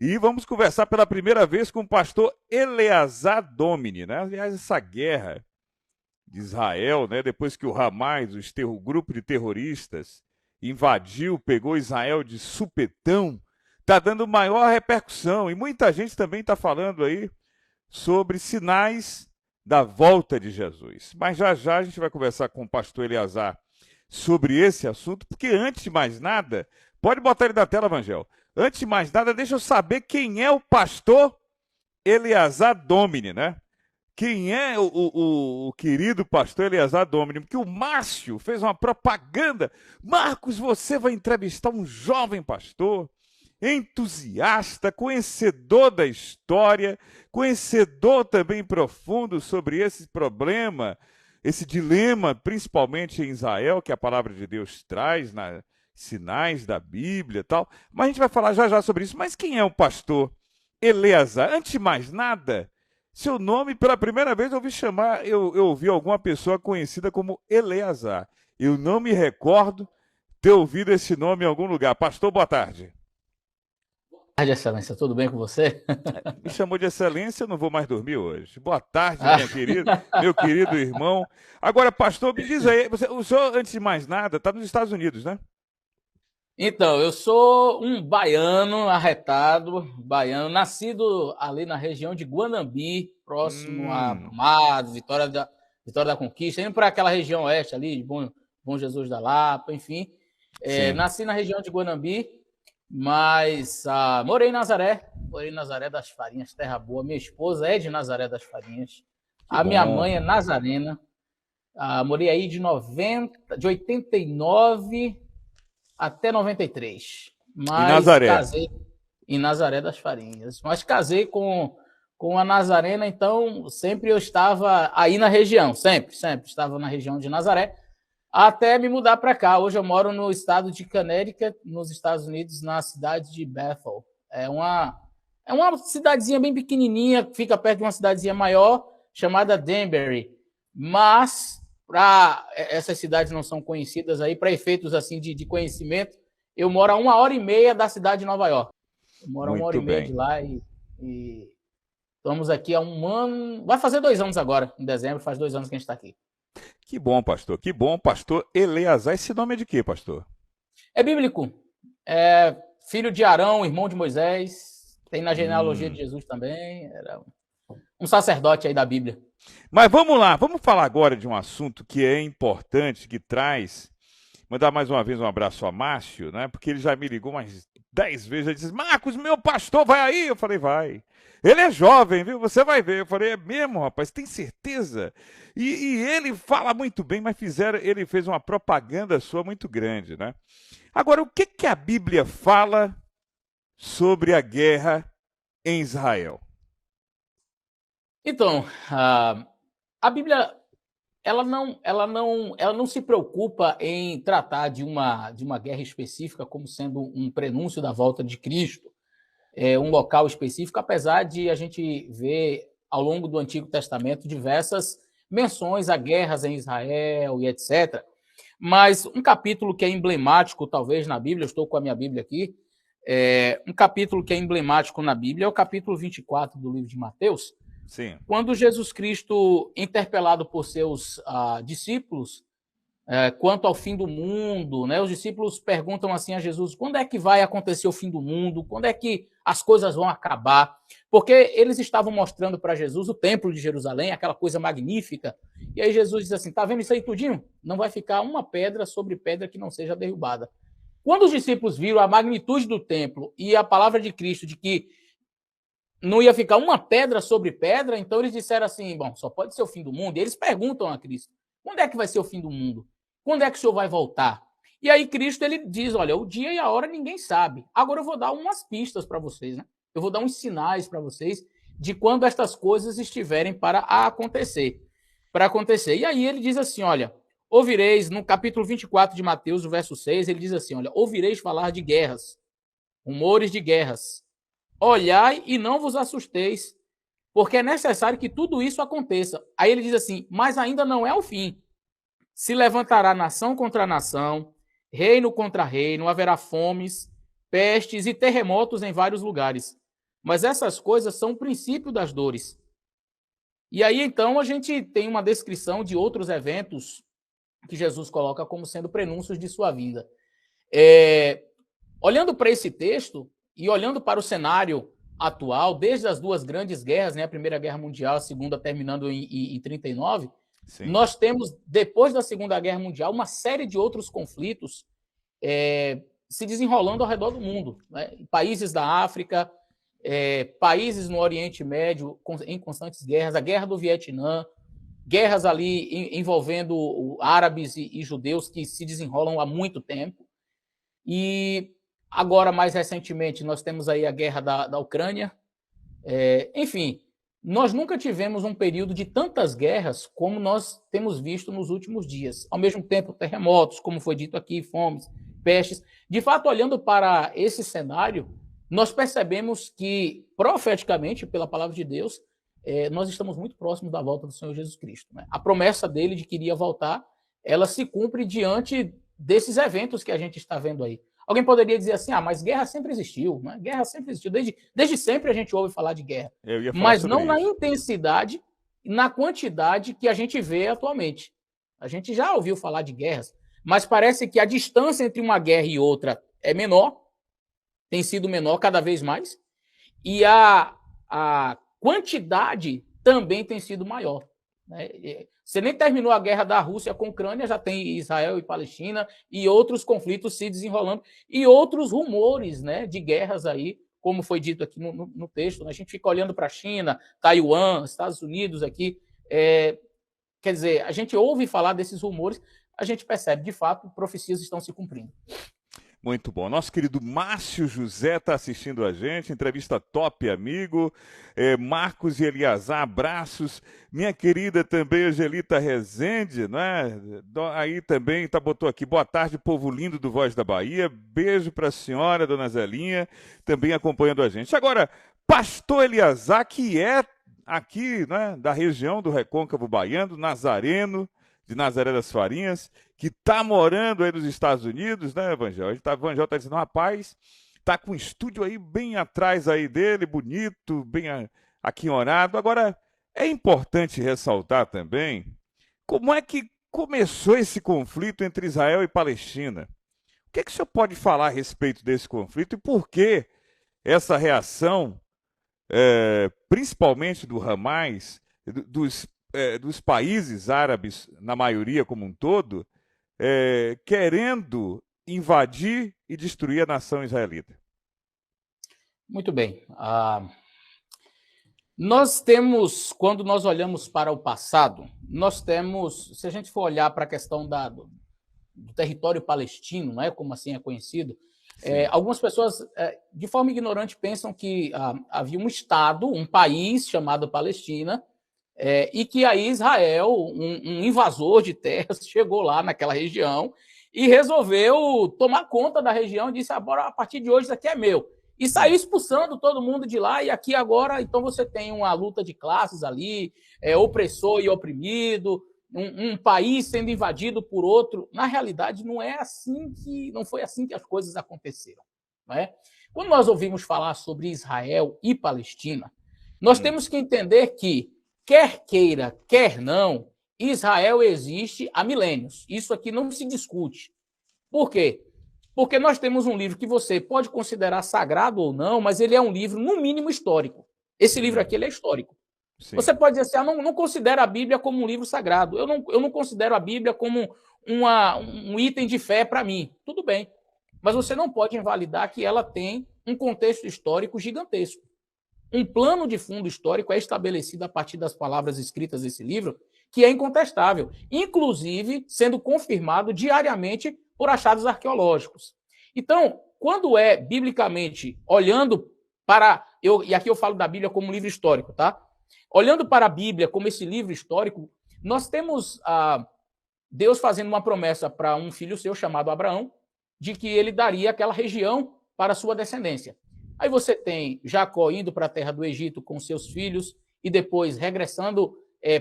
E vamos conversar pela primeira vez com o pastor Eleazar Domini, né? Aliás, essa guerra de Israel, né? Depois que o Hamas, o grupo de terroristas, invadiu, pegou Israel de supetão, está dando maior repercussão. E muita gente também está falando aí sobre sinais da volta de Jesus. Mas já já a gente vai conversar com o pastor Eleazar sobre esse assunto, porque antes de mais nada, pode botar ele na tela, Evangelho. Antes de mais nada, deixa eu saber quem é o pastor Eleazar Domini, né? Quem é o querido pastor Eleazar Domini? Porque o Márcio fez uma propaganda. Marcos, você vai entrevistar um jovem pastor, entusiasta, conhecedor da história, conhecedor também profundo sobre esse problema, esse dilema, principalmente em Israel, que a palavra de Deus traz, sinais da Bíblia e tal. Mas a gente vai falar já já sobre isso. Mas quem é o pastor Eleazar? Antes de mais nada, seu nome, pela primeira vez eu ouvi alguma pessoa conhecida como Eleazar. Eu não me recordo ter ouvido esse nome em algum lugar. Pastor, boa tarde. Boa tarde, excelência. Tudo bem com você? Me chamou de excelência, eu não vou mais dormir hoje. Boa tarde, meu querido irmão. Agora, pastor, me diz aí, o senhor, antes de mais nada, está nos Estados Unidos, né? Então, eu sou um baiano arretado, baiano, nascido ali na região de Guanambi, próximo a Amados, Vitória da Conquista, indo para aquela região oeste ali, de Bom Jesus da Lapa, enfim. Nasci na região de Guanambi, mas morei em Nazaré das Farinhas, terra boa. Minha esposa é de Nazaré das Farinhas, minha mãe é nazarena. Morei aí de 89 até 93. Mas casei em Nazaré das Farinhas. Mas casei com a nazarena, então sempre eu estava aí na região, sempre estava na região de Nazaré, até me mudar para cá. Hoje eu moro no estado de Connecticut, nos Estados Unidos, na cidade de Bethel. É uma cidadezinha bem pequenininha, fica perto de uma cidadezinha maior, chamada Danbury. Mas essas cidades não são conhecidas aí, para efeitos assim de conhecimento, eu moro a 1h30 da cidade de Nova York. Eu moro a 1h30 de lá e estamos aqui há um ano, vai fazer 2 anos agora, em dezembro, faz 2 anos que a gente está aqui. Que bom, pastor Eleazar. Esse nome é de quê, pastor? É bíblico, é filho de Arão, irmão de Moisés, tem na genealogia de Jesus também, era um sacerdote aí da Bíblia. Mas vamos lá, vamos falar agora de um assunto que é importante, que traz. Mandar mais uma vez um abraço a Márcio, né? Porque ele já me ligou umas 10 vezes. Ele disse: Marcos, meu pastor vai aí? Eu falei: vai. Ele é jovem, viu? Você vai ver. Eu falei: é mesmo, rapaz? Tem certeza? E ele fala muito bem, mas ele fez uma propaganda sua muito grande, né? Agora, o que a Bíblia fala sobre a guerra em Israel? Então, a Bíblia ela não se preocupa em tratar de uma guerra específica como sendo um prenúncio da volta de Cristo, um local específico, apesar de a gente ver ao longo do Antigo Testamento diversas menções a guerras em Israel e etc. Mas um capítulo que é emblemático, talvez, na Bíblia, eu estou com a minha Bíblia aqui, um capítulo que é emblemático na Bíblia é o capítulo 24 do livro de Mateus. Sim. Quando Jesus Cristo, interpelado por seus discípulos, quanto ao fim do mundo, né, os discípulos perguntam assim a Jesus: quando é que vai acontecer o fim do mundo? Quando é que as coisas vão acabar? Porque eles estavam mostrando para Jesus o templo de Jerusalém, aquela coisa magnífica. E aí Jesus diz assim: tá vendo isso aí tudinho? Não vai ficar uma pedra sobre pedra que não seja derrubada. Quando os discípulos viram a magnitude do templo e a palavra de Cristo de que não ia ficar uma pedra sobre pedra, então eles disseram assim: bom, só pode ser o fim do mundo. E eles perguntam a Cristo: quando é que vai ser o fim do mundo? Quando é que o Senhor vai voltar? E aí Cristo ele diz: olha, o dia e a hora ninguém sabe. Agora eu vou dar umas pistas para vocês, né? Eu vou dar uns sinais para vocês de quando estas coisas estiverem para acontecer. E aí ele diz assim: olha, ouvireis, no capítulo 24 de Mateus, o verso 6, ele diz assim: olha, ouvireis falar de guerras, rumores de guerras. Olhai e não vos assusteis, porque é necessário que tudo isso aconteça. Aí ele diz assim: mas ainda não é o fim. Se levantará nação contra nação, reino contra reino, haverá fomes, pestes e terremotos em vários lugares. mas essas coisas são o princípio das dores. E aí, então, a gente tem uma descrição de outros eventos que Jesus coloca como sendo prenúncios de sua vinda. Olhando para esse texto e olhando para o cenário atual, desde as duas grandes guerras, né, a Primeira Guerra Mundial, a Segunda terminando em 39, sim, nós temos, depois da Segunda Guerra Mundial, uma série de outros conflitos se desenrolando ao redor do mundo, né? Países da África, países no Oriente Médio em constantes guerras, a Guerra do Vietnã, guerras ali envolvendo árabes e judeus que se desenrolam há muito tempo. E agora, mais recentemente, nós temos aí a guerra da Ucrânia. Enfim, nós nunca tivemos um período de tantas guerras como nós temos visto nos últimos dias. Ao mesmo tempo, terremotos, como foi dito aqui, fomes, pestes. De fato, olhando para esse cenário, nós percebemos que, profeticamente, pela palavra de Deus, nós estamos muito próximos da volta do Senhor Jesus Cristo, né? A promessa dele de que iria voltar, ela se cumpre diante desses eventos que a gente está vendo aí. Alguém poderia dizer assim, mas guerra sempre existiu, né? Guerra sempre existiu. Desde sempre a gente ouve falar de guerra. Mas não na intensidade e na quantidade que a gente vê atualmente. A gente já ouviu falar de guerras, mas parece que a distância entre uma guerra e outra é menor, tem sido menor cada vez mais, e a quantidade também tem sido maior, né? Você nem terminou a guerra da Rússia com a Ucrânia, já tem Israel e Palestina e outros conflitos se desenrolando e outros rumores, né, de guerras aí, como foi dito aqui no texto, né? A gente fica olhando para a China, Taiwan, Estados Unidos aqui, quer dizer, a gente ouve falar desses rumores, a gente percebe, de fato, profecias estão se cumprindo. Muito bom. Nosso querido Márcio José está assistindo a gente, entrevista top, amigo. Marcos e Eliazar, abraços. Minha querida também, Angelita Rezende, né? Aí também botou aqui, boa tarde, povo lindo do Voz da Bahia. Beijo para a senhora, dona Zelinha, também acompanhando a gente. Agora, pastor Eliazar, que é aqui, né, da região do Recôncavo Baiano, nazareno, de Nazaré das Farinhas, que está morando aí nos Estados Unidos, né, Evangel? O Evangel está dizendo, rapaz, está com um estúdio aí bem atrás aí dele, bonito, bem aquinhorado. Agora, é importante ressaltar também como é que começou esse conflito entre Israel e Palestina. O que o senhor pode falar a respeito desse conflito e por que essa reação, principalmente do Hamas, dos países árabes, na maioria como um todo, querendo invadir e destruir a nação israelita? Muito bem. Nós temos, quando nós olhamos para o passado, nós temos, se a gente for olhar para a questão do território palestino, não é, como assim é conhecido, algumas pessoas, de forma ignorante, pensam que havia um Estado, um país chamado Palestina, e que aí Israel, um invasor de terras, chegou lá naquela região e resolveu tomar conta da região e disse, agora, a partir de hoje, isso aqui é meu. E saiu expulsando todo mundo de lá, e aqui agora, então você tem uma luta de classes ali, opressor e oprimido, um país sendo invadido por outro. Na realidade, não foi assim que as coisas aconteceram, não é? Quando nós ouvimos falar sobre Israel e Palestina, nós temos que entender que, quer queira, quer não, Israel existe há milênios. Isso aqui não se discute. Por quê? Porque nós temos um livro que você pode considerar sagrado ou não, mas ele é um livro, no mínimo, histórico. Esse livro aqui ele é histórico. Sim. Você pode dizer assim, não considero a Bíblia como um livro sagrado. Eu não considero a Bíblia como um item de fé para mim. Tudo bem. Mas você não pode invalidar que ela tem um contexto histórico gigantesco. Um plano de fundo histórico é estabelecido a partir das palavras escritas nesse livro, que é incontestável, inclusive sendo confirmado diariamente por achados arqueológicos. Então, quando é biblicamente olhando para... e aqui eu falo da Bíblia como um livro histórico, tá? Olhando para a Bíblia como esse livro histórico, nós temos Deus fazendo uma promessa para um filho seu chamado Abraão, de que ele daria aquela região para a sua descendência. Aí você tem Jacó indo para a terra do Egito com seus filhos e depois regressando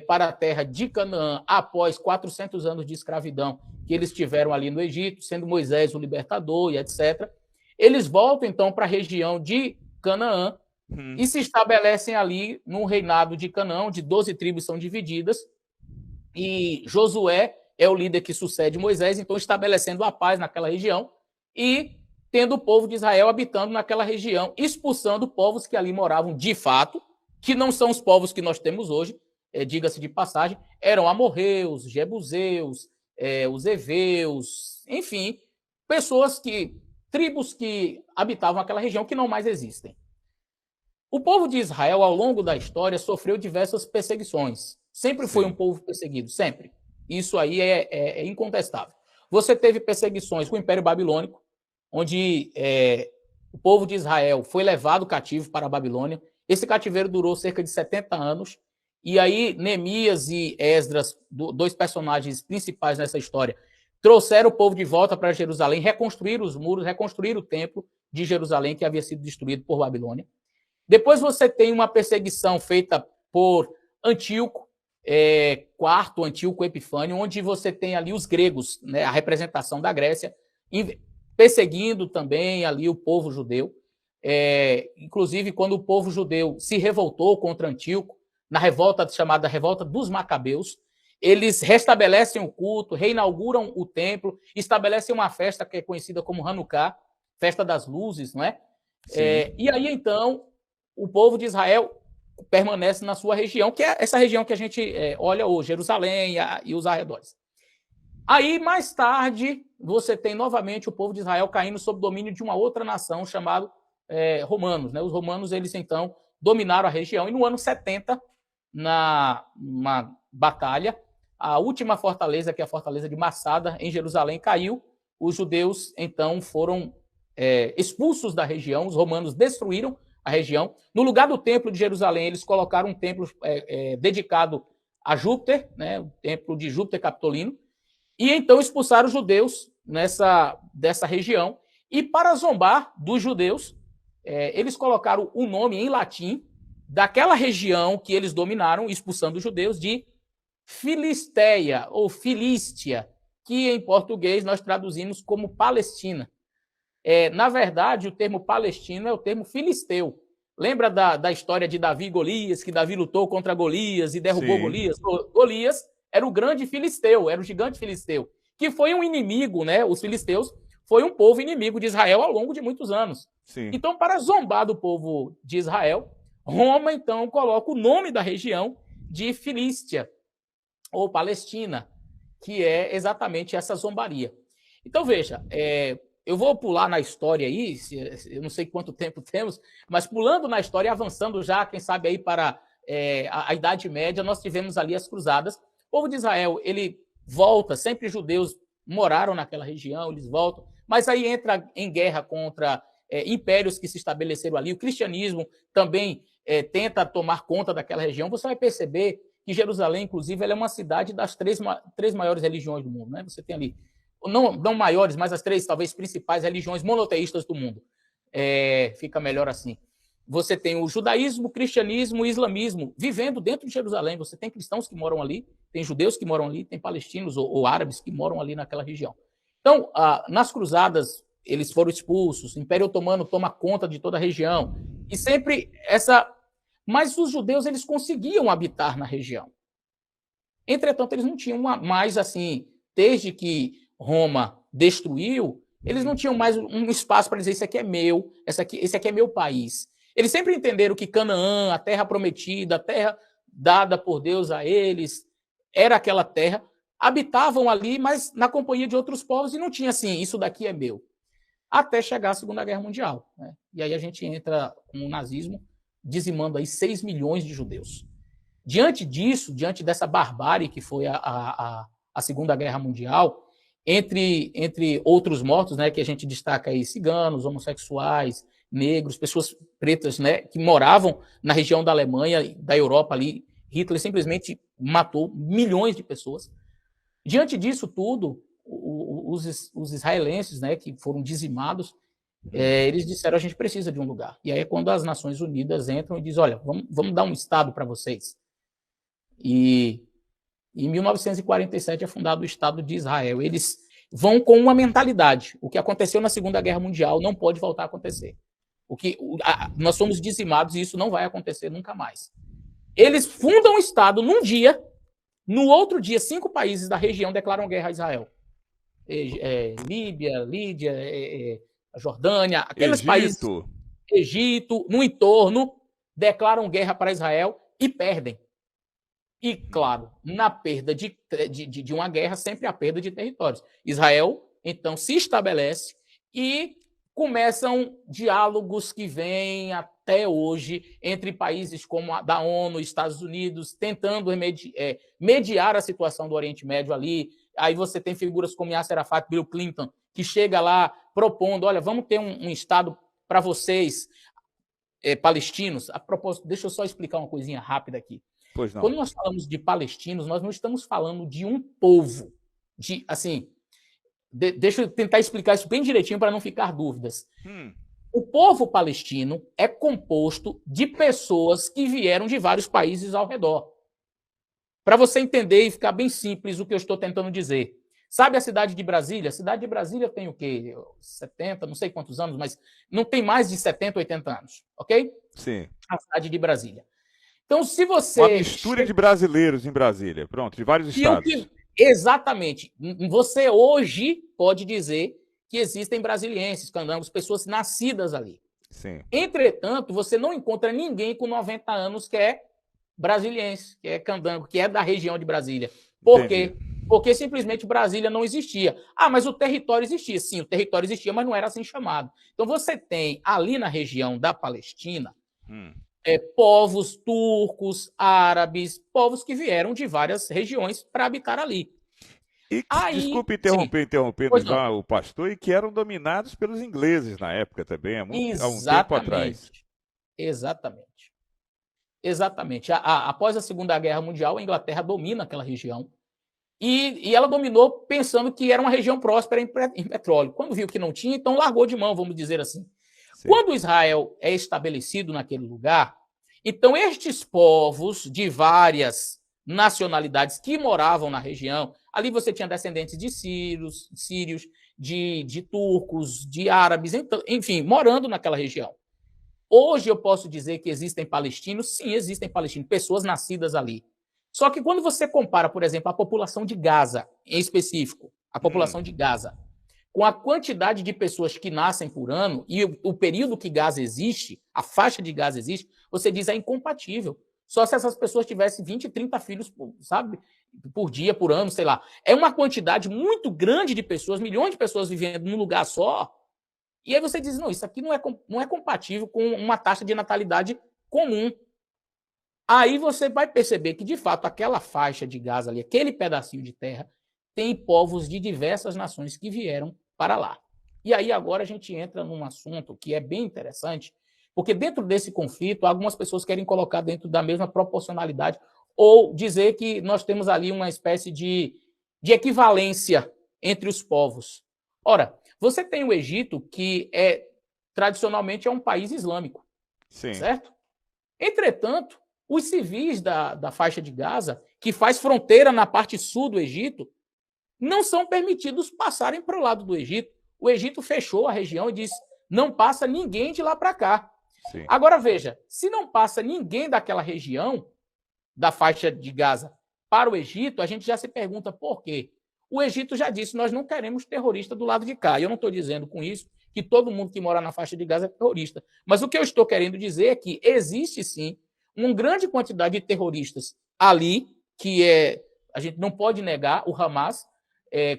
para a terra de Canaã após 400 anos de escravidão que eles tiveram ali no Egito, sendo Moisés o libertador e etc. Eles voltam, então, para a região de Canaã e se estabelecem ali no reinado de Canaã, de 12 tribos são divididas, e Josué é o líder que sucede Moisés, então estabelecendo a paz naquela região e tendo o povo de Israel habitando naquela região, expulsando povos que ali moravam de fato, que não são os povos que nós temos hoje, diga-se de passagem, eram amorreus, jebuseus, os heveus, enfim, tribos que habitavam aquela região que não mais existem. O povo de Israel, ao longo da história, sofreu diversas perseguições. Sempre foi um povo perseguido, sempre. Isso aí é incontestável. Você teve perseguições com o Império Babilônico, onde o povo de Israel foi levado cativo para a Babilônia. Esse cativeiro durou cerca de 70 anos. E aí, Neemias e Esdras, dois personagens principais nessa história, trouxeram o povo de volta para Jerusalém, reconstruíram os muros, reconstruíram o templo de Jerusalém, que havia sido destruído por Babilônia. Depois você tem uma perseguição feita por Antíoco, quarto Antíoco Epifânio, onde você tem ali os gregos, né, a representação da Grécia, perseguindo também ali o povo judeu. Inclusive, quando o povo judeu se revoltou contra Antíoco, na revolta chamada Revolta dos Macabeus, eles restabelecem o culto, reinauguram o templo, estabelecem uma festa que é conhecida como Hanukkah, festa das luzes, não é? E aí, então, o povo de Israel permanece na sua região, que é essa região que a gente olha hoje, Jerusalém e os arredores. Aí, mais tarde, você tem novamente o povo de Israel caindo sob domínio de uma outra nação chamada romanos, né? Os romanos, eles então dominaram a região, e no ano 70, numa batalha, a última fortaleza, que é a fortaleza de Massada, em Jerusalém, caiu. Os judeus, então, foram expulsos da região, os romanos destruíram a região. No lugar do templo de Jerusalém, eles colocaram um templo dedicado a Júpiter, né, o templo de Júpiter Capitolino, e então expulsaram os judeus dessa região. E para zombar dos judeus, eles colocaram o nome em latim daquela região que eles dominaram, expulsando os judeus, de Filisteia, ou Filístia, que em português nós traduzimos como Palestina. Na verdade, o termo Palestina é o termo filisteu. Lembra da história de Davi e Golias, que Davi lutou contra Golias e derrubou Golias? Golias era o grande filisteu, era o gigante filisteu, que foi um inimigo, né? Os filisteus foi um povo inimigo de Israel ao longo de muitos anos. Sim. Então, para zombar do povo de Israel, Roma, então, coloca o nome da região de Filístia, ou Palestina, que é exatamente essa zombaria. Então, veja, eu vou pular na história aí, eu não sei quanto tempo temos, mas pulando na história, avançando já, quem sabe aí para a Idade Média, nós tivemos ali as cruzadas. O povo de Israel, ele volta, sempre judeus moraram naquela região, eles voltam, mas aí entra em guerra contra impérios que se estabeleceram ali. O cristianismo também tenta tomar conta daquela região. Você vai perceber que Jerusalém, inclusive, ela é uma cidade das três maiores religiões do mundo, né? Você tem ali, não maiores, mas as três, talvez, principais religiões monoteístas do mundo. Fica melhor assim. Você tem o judaísmo, o cristianismo e o islamismo vivendo dentro de Jerusalém. Você tem cristãos que moram ali, tem judeus que moram ali, tem palestinos ou árabes que moram ali naquela região. Então, nas cruzadas, eles foram expulsos, o Império Otomano toma conta de toda a região, e sempre mas os judeus, eles conseguiam habitar na região. Entretanto, eles não tinham mais, assim, desde que Roma destruiu, eles não tinham mais um espaço para dizer, isso aqui é meu, esse aqui é meu país. Eles sempre entenderam que Canaã, a terra prometida, a terra dada por Deus a eles, era aquela terra, habitavam ali, mas na companhia de outros povos, e não tinha assim, isso daqui é meu. Até chegar a Segunda Guerra Mundial, né? E aí a gente entra com o nazismo, dizimando aí 6 milhões de judeus. Diante disso, diante dessa barbárie que foi a Segunda Guerra Mundial, entre outros mortos, né, que a gente destaca aí, ciganos, homossexuais, negros, pessoas pretas, né, que moravam na região da Alemanha, da Europa ali, Hitler simplesmente matou milhões de pessoas. Diante disso tudo, os israelenses, né, que foram dizimados, eles disseram, a gente precisa de um lugar. E aí é quando as Nações Unidas entram e dizem, olha, vamos dar um Estado para vocês. E em 1947 é fundado o Estado de Israel. Eles vão com uma mentalidade. O que aconteceu na Segunda Guerra Mundial não pode voltar a acontecer. Nós somos dizimados e isso não vai acontecer nunca mais. Eles fundam o Estado num dia, no outro dia, 5 países da região declaram guerra a Israel. Líbia, Lídia, a Jordânia, aqueles países, Egito, no entorno, declaram guerra para Israel e perdem. E, claro, na perda de uma guerra, sempre há perda de territórios. Israel, então, se estabelece e começam diálogos que vêm até hoje entre países como a da ONU, Estados Unidos, tentando mediar a situação do Oriente Médio ali. Aí você tem figuras como Yasser Arafat, Bill Clinton, que chega lá propondo, olha, vamos ter um Estado para vocês, palestinos. A propósito, deixa eu só explicar uma coisinha rápida aqui. Pois não. Quando nós falamos de palestinos, nós não estamos falando de um povo. Deixa eu tentar explicar isso bem direitinho para não ficar dúvidas. O povo palestino é composto de pessoas que vieram de vários países ao redor. Para você entender e ficar bem simples o que eu estou tentando dizer. Sabe a cidade de Brasília? A cidade de Brasília tem o quê? 70, não sei quantos anos, mas não tem mais de 70, 80 anos, ok? Sim. A cidade de Brasília. Então, se você... Uma mistura de brasileiros em Brasília, pronto, de vários estados. Exatamente. Você hoje pode dizer que existem brasilienses, candangos, pessoas nascidas ali. Sim. Entretanto, você não encontra ninguém com 90 anos que é brasiliense, que é candango, que é da região de Brasília. Por quê? Porque simplesmente Brasília não existia. Mas o território existia. Sim, o território existia, mas não era assim chamado. Então você tem ali na região da Palestina povos turcos, árabes, povos que vieram de várias regiões para habitar ali. E, desculpe interrompendo o pastor, e que eram dominados pelos ingleses na época também, há um tempo atrás. Exatamente. Após a Segunda Guerra Mundial, a Inglaterra domina aquela região. E ela dominou pensando que era uma região próspera em petróleo. Quando viu que não tinha, então largou de mão, vamos dizer assim. Sim. Quando Israel é estabelecido naquele lugar, então estes povos de várias nacionalidades que moravam na região, ali você tinha descendentes de sírios, de turcos, de árabes, enfim, morando naquela região. Hoje eu posso dizer que existem palestinos? Sim, existem palestinos, pessoas nascidas ali. Só que quando você compara, por exemplo, a população de Gaza, em específico, a população de Gaza, com a quantidade de pessoas que nascem por ano e o período que Gaza existe, a faixa de Gaza existe, você diz é incompatível. Só se essas pessoas tivessem 20, 30 filhos, por dia, por ano, sei lá. É uma quantidade muito grande de pessoas, milhões de pessoas vivendo num lugar só. E aí você diz, não, isso aqui não é compatível com uma taxa de natalidade comum. Aí você vai perceber que, de fato, aquela faixa de Gaza ali, aquele pedacinho de terra, tem povos de diversas nações que vieram para lá. E aí agora a gente entra num assunto que é bem interessante, porque dentro desse conflito, algumas pessoas querem colocar dentro da mesma proporcionalidade ou dizer que nós temos ali uma espécie de equivalência entre os povos. Ora, você tem o Egito, que tradicionalmente é um país islâmico, sim, certo? Entretanto, os civis da faixa de Gaza, que faz fronteira na parte sul do Egito, não são permitidos passarem para o lado do Egito. O Egito fechou a região e disse, não passa ninguém de lá para cá. Sim. Agora, veja, se não passa ninguém daquela região, da faixa de Gaza, para o Egito, a gente já se pergunta por quê. O Egito já disse, nós não queremos terrorista do lado de cá. E eu não estou dizendo com isso que todo mundo que mora na faixa de Gaza é terrorista. Mas o que eu estou querendo dizer é que existe, sim, uma grande quantidade de terroristas ali, que a gente não pode negar o Hamas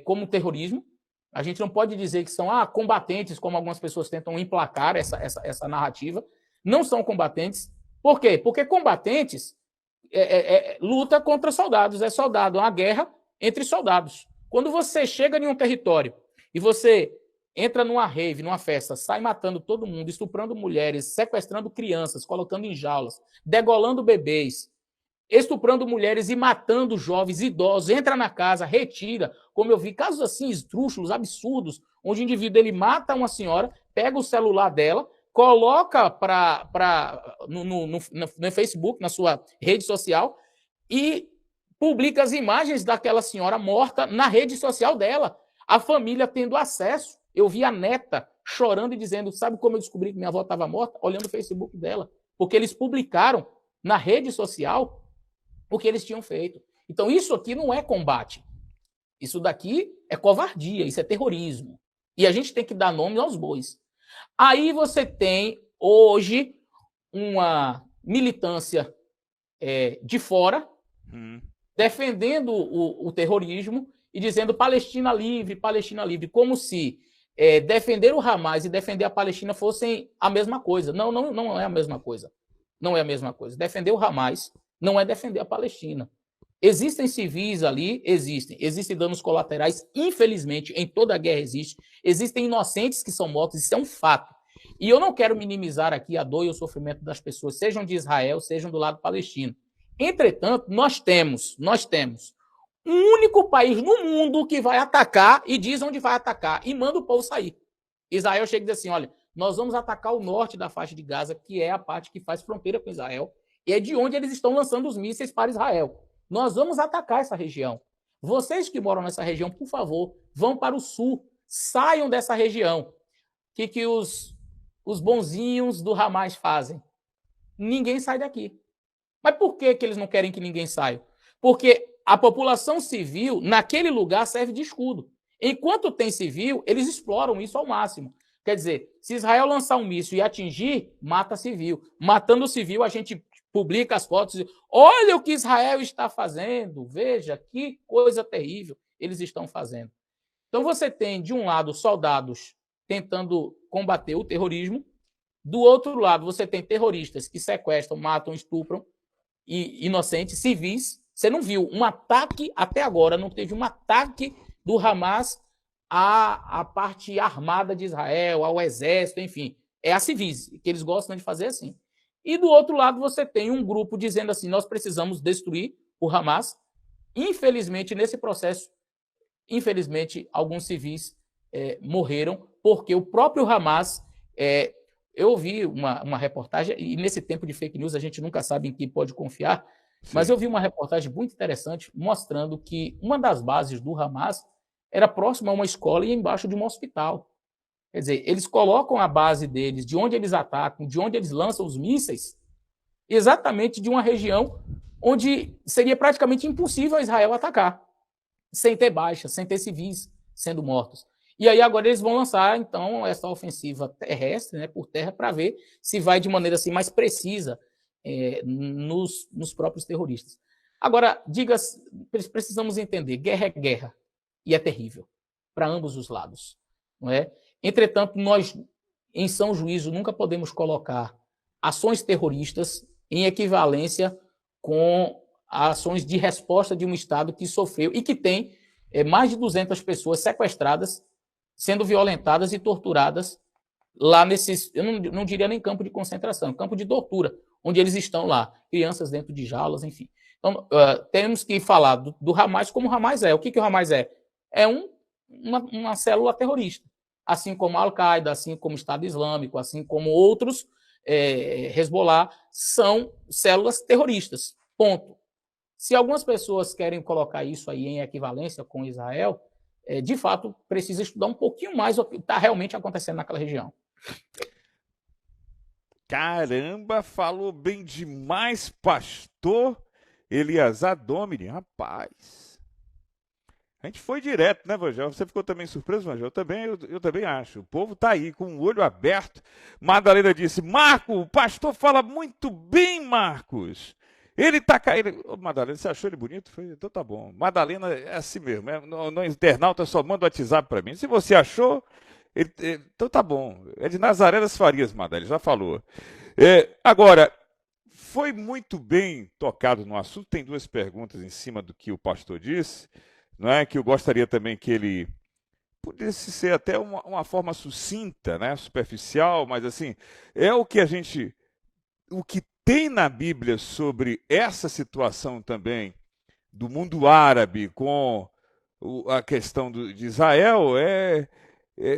como terrorismo. A gente não pode dizer que são combatentes, como algumas pessoas tentam emplacar essa narrativa. Não são combatentes. Por quê? Porque combatentes luta contra soldados. É soldado, é uma guerra entre soldados. Quando você chega em um território e você entra numa rave, numa festa, sai matando todo mundo, estuprando mulheres, sequestrando crianças, colocando em jaulas, degolando bebês, estuprando mulheres e matando jovens, idosos, entra na casa, retira, como eu vi, casos assim, esdrúxulos, absurdos, onde o indivíduo ele mata uma senhora, pega o celular dela, coloca no Facebook, na sua rede social, e publica as imagens daquela senhora morta na rede social dela. A família tendo acesso. Eu vi a neta chorando e dizendo, sabe como eu descobri que minha avó estava morta? Olhando o Facebook dela. Porque eles publicaram na rede social o que eles tinham feito. Então isso aqui não é combate. Isso daqui é covardia, isso é terrorismo. E a gente tem que dar nome aos bois. Aí você tem, hoje, uma militância de fora, defendendo o terrorismo e dizendo Palestina livre, como se defender o Hamas e defender a Palestina fossem a mesma coisa. Não, não, não é a mesma coisa. Não é a mesma coisa. Defender o Hamas não é defender a Palestina. Existem civis ali? Existem. Existem danos colaterais, infelizmente, em toda a guerra existe. Existem inocentes que são mortos, isso é um fato. E eu não quero minimizar aqui a dor e o sofrimento das pessoas, sejam de Israel, sejam do lado palestino. Entretanto, nós temos um único país no mundo que vai atacar e diz onde vai atacar e manda o povo sair. Israel chega e diz assim, olha, nós vamos atacar o norte da faixa de Gaza, que é a parte que faz fronteira com Israel, e é de onde eles estão lançando os mísseis para Israel. Nós vamos atacar essa região. Vocês que moram nessa região, por favor, vão para o sul, saiam dessa região. O que os bonzinhos do Hamas fazem? Ninguém sai daqui. Mas por que eles não querem que ninguém saia? Porque a população civil, naquele lugar, serve de escudo. Enquanto tem civil, eles exploram isso ao máximo. Quer dizer, se Israel lançar um míssil e atingir, mata civil. Matando o civil, a gente publica as fotos. Olha o que Israel está fazendo. Veja que coisa terrível eles estão fazendo. Então você tem, de um lado, soldados tentando combater o terrorismo. Do outro lado, você tem terroristas que sequestram, matam, estupram inocentes, civis. Você não viu um ataque, até agora, não teve um ataque do Hamas à parte armada de Israel, ao exército, enfim. É a civis, que eles gostam de fazer assim. E do outro lado, você tem um grupo dizendo assim, nós precisamos destruir o Hamas. Infelizmente, nesse processo, alguns civis morreram, porque o próprio Hamas... eu ouvi uma reportagem, e nesse tempo de fake news a gente nunca sabe em quem pode confiar, sim, mas eu vi uma reportagem muito interessante mostrando que uma das bases do Hamas era próxima a uma escola e embaixo de um hospital. Quer dizer, eles colocam a base deles, de onde eles atacam, de onde eles lançam os mísseis, exatamente de uma região onde seria praticamente impossível Israel atacar, sem ter baixas, sem ter civis sendo mortos. E aí agora eles vão lançar, então, essa ofensiva terrestre, né, por terra, para ver se vai de maneira assim, mais precisa nos próprios terroristas. Agora, precisamos entender, guerra é guerra, e é terrível, para ambos os lados. Não é? Entretanto, nós, em são juízo, nunca podemos colocar ações terroristas em equivalência com ações de resposta de um Estado que sofreu e que tem mais de 200 pessoas sequestradas, sendo violentadas e torturadas lá nesses, eu não diria nem campo de concentração, campo de tortura, onde eles estão lá, crianças dentro de jaulas, enfim. Então, temos que falar do Hamas como o Hamas é. O que o Hamas é? É uma célula terrorista, assim como a Al-Qaeda, assim como o Estado Islâmico, assim como outros, Hezbollah, são células terroristas, ponto. Se algumas pessoas querem colocar isso aí em equivalência com Israel, de fato, precisa estudar um pouquinho mais o que está realmente acontecendo naquela região. Caramba, falou bem demais, pastor Eleazar Domini. Rapaz, a gente foi direto, né, Vangel? Você ficou também surpreso, Vangel? Eu também acho. O povo está aí com o olho aberto. Madalena disse, Marco, o pastor fala muito bem, Marcos. Ele tá caindo. Ô, Madalena, você achou ele bonito? Então tá bom. Madalena é assim mesmo. No internauta só manda o WhatsApp para mim. Se você achou, então tá bom. É de Nazaré das Farias, Madalena, já falou. Agora, foi muito bem tocado no assunto. Tem duas perguntas em cima do que o pastor disse, não é? Que eu gostaria também que ele pudesse ser até uma forma sucinta, né? Superficial, mas assim, é o que o que tem na Bíblia sobre essa situação também do mundo árabe com a questão de Israel,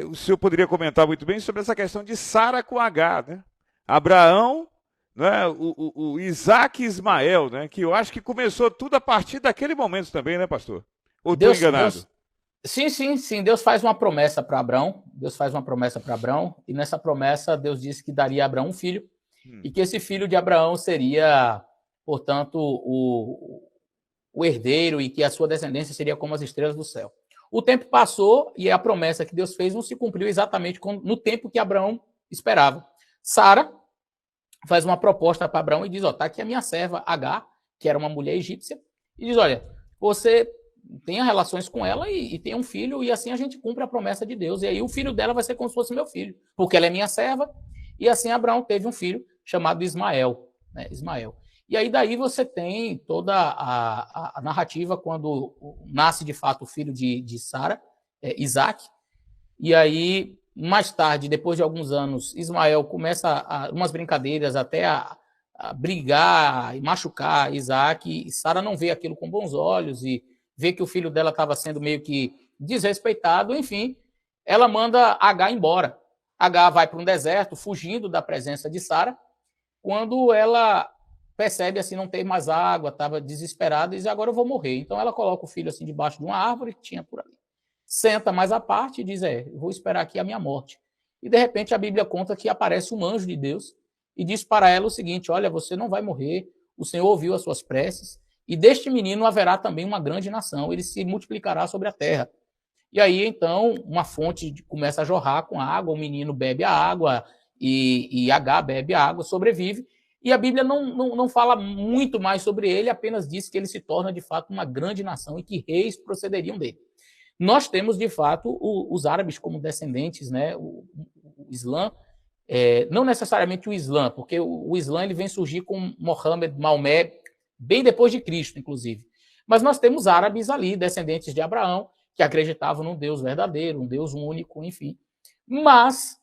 o senhor poderia comentar muito bem sobre essa questão de Sara com H, né? Abraão, né? o Isaac e Ismael, né? Que eu acho que começou tudo a partir daquele momento também, né, pastor? Ou estou enganado? Sim. Deus faz uma promessa para Abraão. Deus faz uma promessa para Abraão. E nessa promessa, Deus disse que daria a Abraão um filho. E que esse filho de Abraão seria, portanto, o herdeiro e que a sua descendência seria como as estrelas do céu. O tempo passou e a promessa que Deus fez não se cumpriu exatamente no tempo que Abraão esperava. Sara faz uma proposta para Abraão e diz: ó, tá aqui a minha serva Agar, que era uma mulher egípcia, e diz: olha, você tenha relações com ela e tenha um filho, e assim a gente cumpre a promessa de Deus. E aí o filho dela vai ser como se fosse meu filho, porque ela é minha serva. E assim Abraão teve um filho chamado Ismael. Né, Ismael. E aí daí você tem toda a narrativa quando nasce de fato o filho de Sara, Isaac. E aí, mais tarde, depois de alguns anos, Ismael começa umas brincadeiras até a brigar e machucar Isaac. E Sara não vê aquilo com bons olhos e vê que o filho dela estava sendo meio que desrespeitado. Enfim, ela manda Agar embora. Agar vai para um deserto, fugindo da presença de Sara. Quando ela percebe assim não ter mais água, estava desesperada e diz: agora eu vou morrer. Então ela coloca o filho assim debaixo de uma árvore que tinha por ali. Senta mais à parte e diz: eu vou esperar aqui a minha morte. E de repente a Bíblia conta que aparece um anjo de Deus e diz para ela o seguinte: olha, você não vai morrer, o Senhor ouviu as suas preces, e deste menino haverá também uma grande nação, ele se multiplicará sobre a terra. E aí, então, uma fonte começa a jorrar com água, o menino bebe a água, e Agar bebe a água, sobrevive. E a Bíblia não fala muito mais sobre ele, apenas diz que ele se torna, de fato, uma grande nação e que reis procederiam dele. Nós temos, de fato, os árabes como descendentes, né? O Islã, não necessariamente o Islã, porque o Islã ele vem surgir com Mohammed, Maomé, bem depois de Cristo, inclusive. Mas nós temos árabes ali, descendentes de Abraão, que acreditavam num Deus verdadeiro, um Deus único, enfim. Mas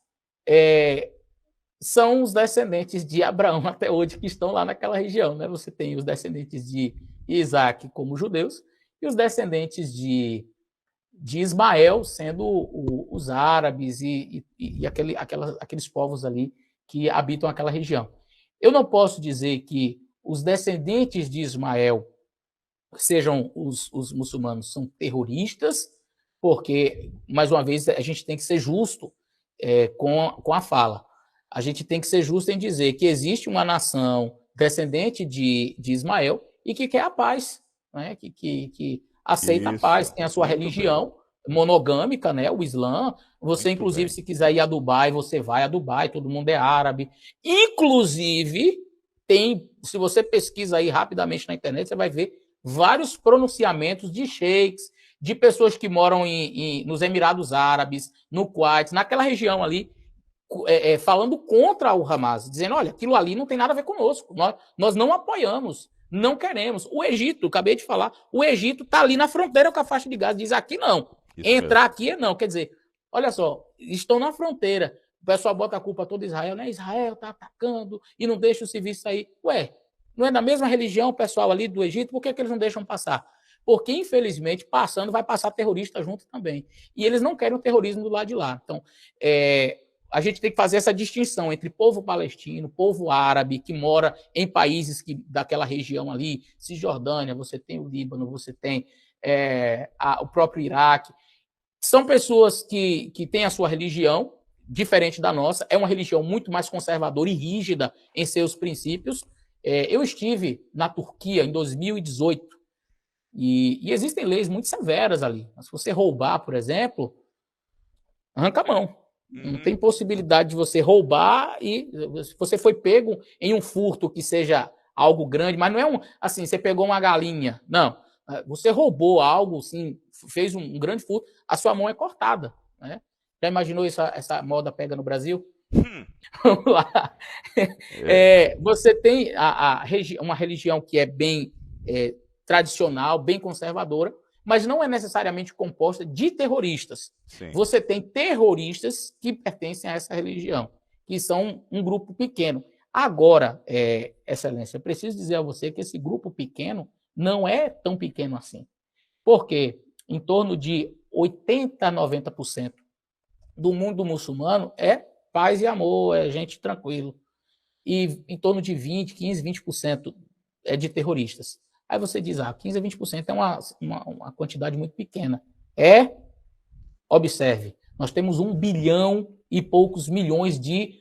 são os descendentes de Abraão até hoje que estão lá naquela região. Né? Você tem os descendentes de Isaac como judeus e os descendentes de Ismael sendo os árabes e aqueles povos ali que habitam aquela região. Eu não posso dizer que os descendentes de Ismael sejam os muçulmanos, são terroristas, porque, mais uma vez, a gente tem que ser justo com a fala. A gente tem que ser justo em dizer que existe uma nação descendente de Ismael e que quer a paz, né? que aceita a paz, tem a sua religião monogâmica, né? O Islã. Você, inclusive, se quiser ir a Dubai, você vai a Dubai, todo mundo é árabe. Inclusive, se você pesquisa aí rapidamente na internet, você vai ver vários pronunciamentos de sheiks, de pessoas que moram nos Emirados Árabes, no Kuwait, naquela região ali, falando contra o Hamas, dizendo: olha, aquilo ali não tem nada a ver conosco, nós não apoiamos, não queremos. O Egito, acabei de falar, o Egito está ali na fronteira com a faixa de Gaza, diz: aqui não, entrar aqui não. Quer dizer, olha só, estão na fronteira, o pessoal bota a culpa toda Israel, né? Israel está atacando e não deixa o civil sair. Ué, não é da mesma religião o pessoal ali do Egito, por que eles não deixam passar? Porque, infelizmente, passando, vai passar terrorista junto também. E eles não querem o terrorismo do lado de lá. Então, a gente tem que fazer essa distinção entre povo palestino, povo árabe, que mora em países daquela região ali, Cisjordânia, você tem o Líbano, você tem o próprio Iraque. São pessoas que têm a sua religião, diferente da nossa, é uma religião muito mais conservadora e rígida em seus princípios. Eu estive na Turquia em 2018 e existem leis muito severas ali. Se você roubar, por exemplo, arranca a mão. Não tem possibilidade de você roubar e se você foi pego em um furto que seja algo grande, mas não é assim, você pegou uma galinha. Não, você roubou algo, assim, fez um grande furto, a sua mão é cortada. Né? Já imaginou essa moda pega no Brasil? Vamos lá. Você tem uma religião que é bem tradicional, bem conservadora, mas não é necessariamente composta de terroristas. Sim. Você tem terroristas que pertencem a essa religião, que são um grupo pequeno. Agora, Excelência, eu preciso dizer a você que esse grupo pequeno não é tão pequeno assim. Porque em torno de 80% a 90% do mundo muçulmano é paz e amor, é gente tranquilo. E em torno de 15%, 20% é de terroristas. Aí você diz, 15% a 20% é uma quantidade muito pequena. Observe, nós temos 1 bilhão e poucos milhões de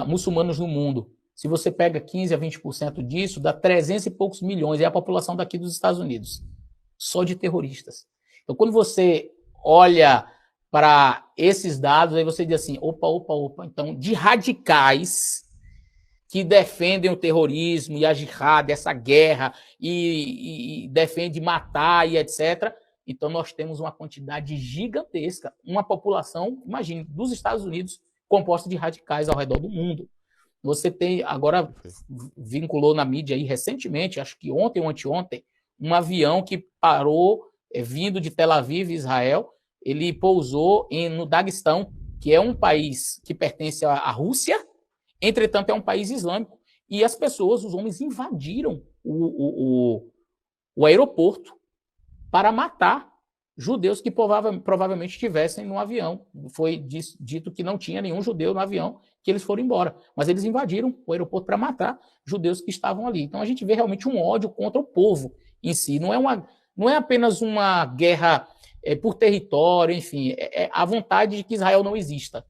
muçulmanos no mundo. Se você pega 15% a 20% disso, dá 300 e poucos milhões. É a população daqui dos Estados Unidos, só de terroristas. Então, quando você olha para esses dados, aí você diz assim, opa. Então, de radicais que defendem o terrorismo e a jihad, essa guerra, e defendem matar e etc., então nós temos uma quantidade gigantesca, uma população, imagine, dos Estados Unidos, composta de radicais ao redor do mundo. Você tem, agora vinculou na mídia aí recentemente, acho que ontem ou anteontem, um avião que parou, vindo de Tel Aviv, Israel, ele pousou no Daguestão, que é um país que pertence à Rússia, entretanto é um país islâmico, e as pessoas, os homens invadiram o aeroporto para matar judeus que provavelmente estivessem no avião. Foi dito que não tinha nenhum judeu no avião, que eles foram embora. Mas eles invadiram o aeroporto para matar judeus que estavam ali. Então a gente vê realmente um ódio contra o povo em si. Não é apenas uma guerra por território, enfim, é a vontade de que Israel não exista.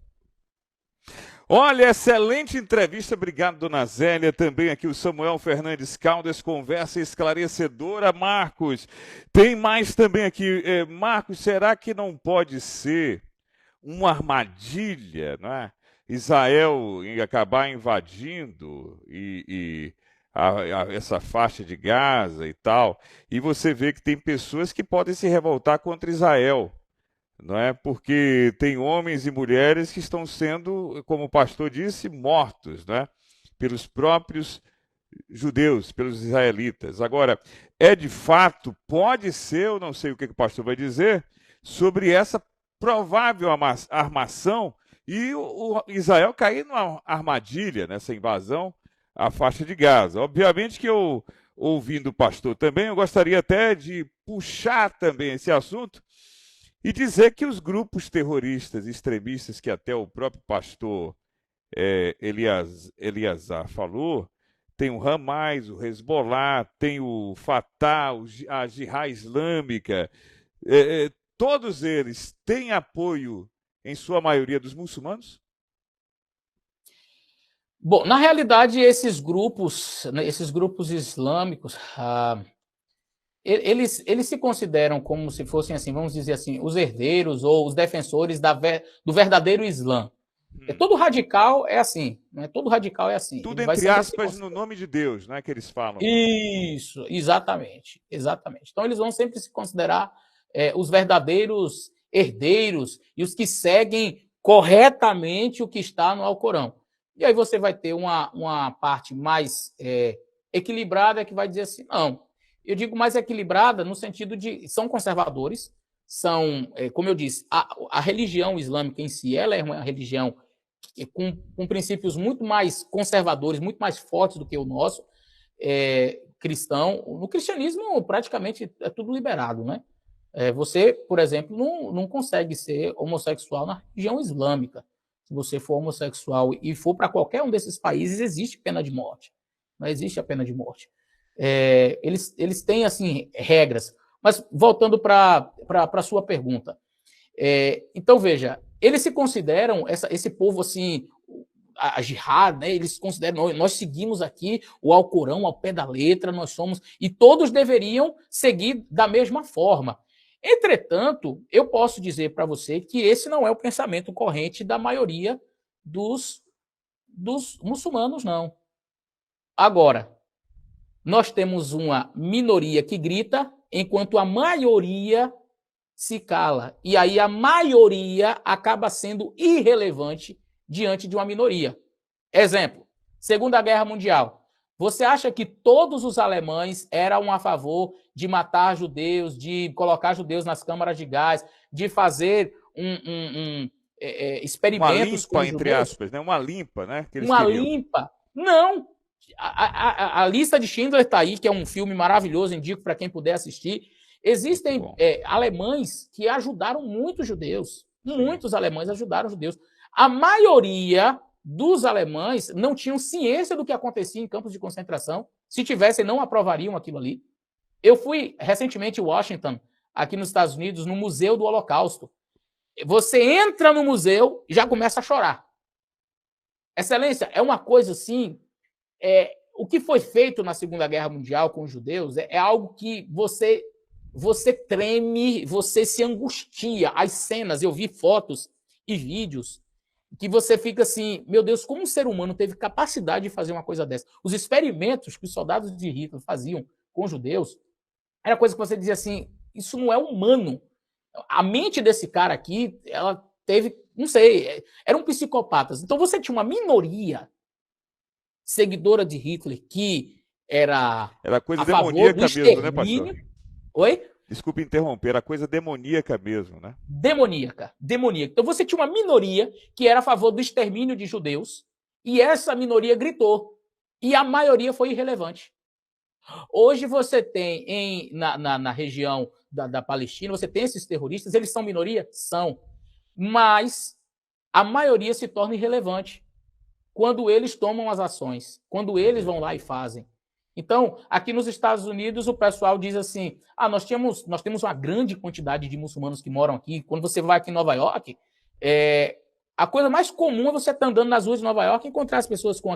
Olha, excelente entrevista, obrigado, dona Zélia. Também aqui o Samuel Fernandes Caldas, conversa esclarecedora. Marcos, tem mais também aqui. Marcos, será que não pode ser uma armadilha, não é? Israel acabar invadindo essa faixa de Gaza e tal, e você vê que tem pessoas que podem se revoltar contra Israel, não é? Porque tem homens e mulheres que estão sendo, como o pastor disse, mortos, não é? Pelos próprios judeus, pelos israelitas. Agora, de fato, pode ser, eu não sei o que o pastor vai dizer, sobre essa provável armação e o Israel cair numa armadilha nessa invasão à faixa de Gaza. Obviamente que eu, ouvindo o pastor também, eu gostaria até de puxar também esse assunto e dizer que os grupos terroristas extremistas, que até o próprio pastor Eleazar falou, tem o Hamas, o Hezbollah, tem o Fatah, a Jihad Islâmica, todos eles têm apoio, em sua maioria, dos muçulmanos? Bom, na realidade, esses grupos islâmicos, eles se consideram como se fossem, assim, vamos dizer assim, os herdeiros ou os defensores do verdadeiro Islã. Todo radical é assim, né? Todo radical é assim. Tudo entre aspas no nome de Deus, não é que eles falam? Isso, exatamente. Então eles vão sempre se considerar os verdadeiros herdeiros e os que seguem corretamente o que está no Alcorão. E aí você vai ter uma parte mais equilibrada que vai dizer assim, não. Eu digo mais equilibrada no sentido de são conservadores, são, como eu disse, a religião islâmica em si, ela é uma religião com princípios muito mais conservadores, muito mais fortes do que o nosso cristão. No cristianismo, praticamente, é tudo liberado, né? Você, por exemplo, não consegue ser homossexual na religião islâmica. Se você for homossexual e for para qualquer um desses países, existe pena de morte. Não existe a pena de morte. Eles têm, assim, regras. Mas, voltando para a sua pergunta. Então, veja, eles se consideram, esse povo, assim, a jihad, né? Eles consideram, nós seguimos aqui o Alcorão ao pé da letra, nós somos, e todos deveriam seguir da mesma forma. Entretanto, eu posso dizer para você que esse não é o pensamento corrente da maioria dos muçulmanos, não. Agora, nós temos uma minoria que grita, enquanto a maioria se cala. E aí a maioria acaba sendo irrelevante diante de uma minoria. Exemplo, Segunda Guerra Mundial. Você acha que todos os alemães eram a favor de matar judeus, de colocar judeus nas câmaras de gás, de fazer experimentos com judeus? Uma limpa, entre aspas, né? Uma limpa, né? Uma limpa? Não. A lista de Schindler está aí, que é um filme maravilhoso, indico para quem puder assistir. Existem alemães que ajudaram muitos judeus. Muitos alemães ajudaram judeus. A maioria dos alemães não tinham ciência do que acontecia em campos de concentração. Se tivessem, não aprovariam aquilo ali. Eu fui recentemente em Washington, aqui nos Estados Unidos, no Museu do Holocausto. Você entra no museu e já começa a chorar. Excelência, é uma coisa assim. O que foi feito na Segunda Guerra Mundial com os judeus é algo que você treme, você se angustia. As cenas, eu vi fotos e vídeos que você fica assim, meu Deus, como um ser humano teve capacidade de fazer uma coisa dessa? Os experimentos que os soldados de Hitler faziam com os judeus era coisa que você dizia assim, isso não é humano. A mente desse cara aqui, ela teve, não sei, eram psicopatas. Então você tinha uma minoria seguidora de Hitler que era coisa a favor do demoníaca mesmo, né, pastor? extermínio. Oi? Desculpe interromper, era coisa demoníaca mesmo, né? Demoníaca. Então você tinha uma minoria que era a favor do extermínio de judeus e essa minoria gritou. E a maioria foi irrelevante. Hoje você tem na região da Palestina, você tem esses terroristas, eles são minoria? São. Mas a maioria se torna irrelevante quando eles tomam as ações, quando eles vão lá e fazem. Então, aqui nos Estados Unidos, o pessoal diz assim, nós temos uma grande quantidade de muçulmanos que moram aqui. Quando você vai aqui em Nova York, a coisa mais comum é você estar andando nas ruas de Nova York e encontrar as pessoas com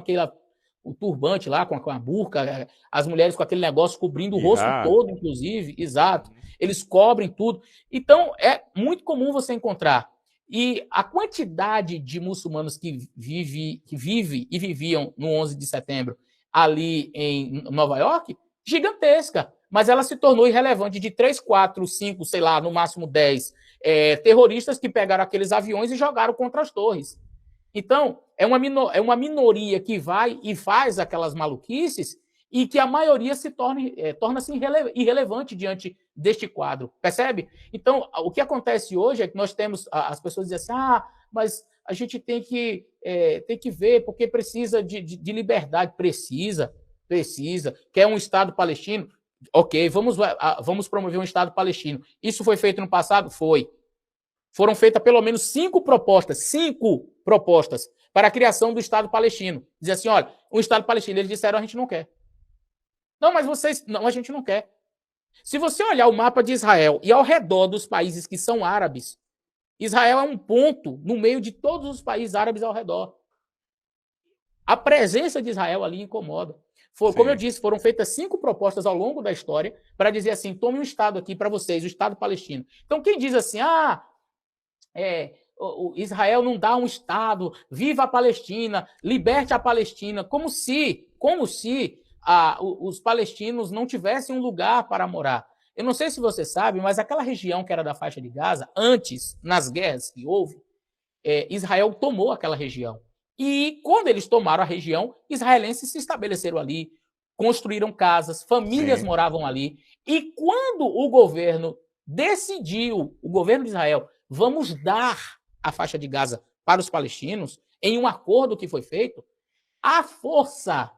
o turbante lá, com a burca, as mulheres com aquele negócio cobrindo o rosto todo, inclusive, exato. Eles cobrem tudo. Então, é muito comum você encontrar. E a quantidade de muçulmanos que vive e viviam no 11 de setembro ali em Nova York, gigantesca. Mas ela se tornou irrelevante de 3, 4, 5, sei lá, no máximo 10 terroristas que pegaram aqueles aviões e jogaram contra as torres. Então, é uma minoria que vai e faz aquelas maluquices e que a maioria torna-se irrelevante diante deste quadro, percebe? Então, o que acontece hoje é que nós temos, as pessoas dizem assim, mas a gente tem que ver, porque precisa de liberdade, precisa, quer um Estado palestino? Ok, vamos promover um Estado palestino. Isso foi feito no passado? Foi. Foram feitas pelo menos 5 propostas para a criação do Estado palestino. Dizer assim, olha, um Estado palestino, eles disseram, a gente não quer. Não, mas a gente não quer. Se você olhar o mapa de Israel e ao redor dos países que são árabes, Israel é um ponto no meio de todos os países árabes ao redor. A presença de Israel ali incomoda. Como eu disse, foram feitas 5 propostas ao longo da história para dizer assim, tome um Estado aqui para vocês, o Estado palestino. Então, quem diz assim, Israel não dá um Estado, viva a Palestina, liberte a Palestina, como se os palestinos não tivessem um lugar para morar. Eu não sei se você sabe, mas aquela região que era da faixa de Gaza, antes, nas guerras que houve, Israel tomou aquela região. E quando eles tomaram a região, israelenses se estabeleceram ali, construíram casas, famílias moravam ali. E quando o governo decidiu, o governo de Israel, vamos dar a faixa de Gaza para os palestinos, em um acordo que foi feito, à força,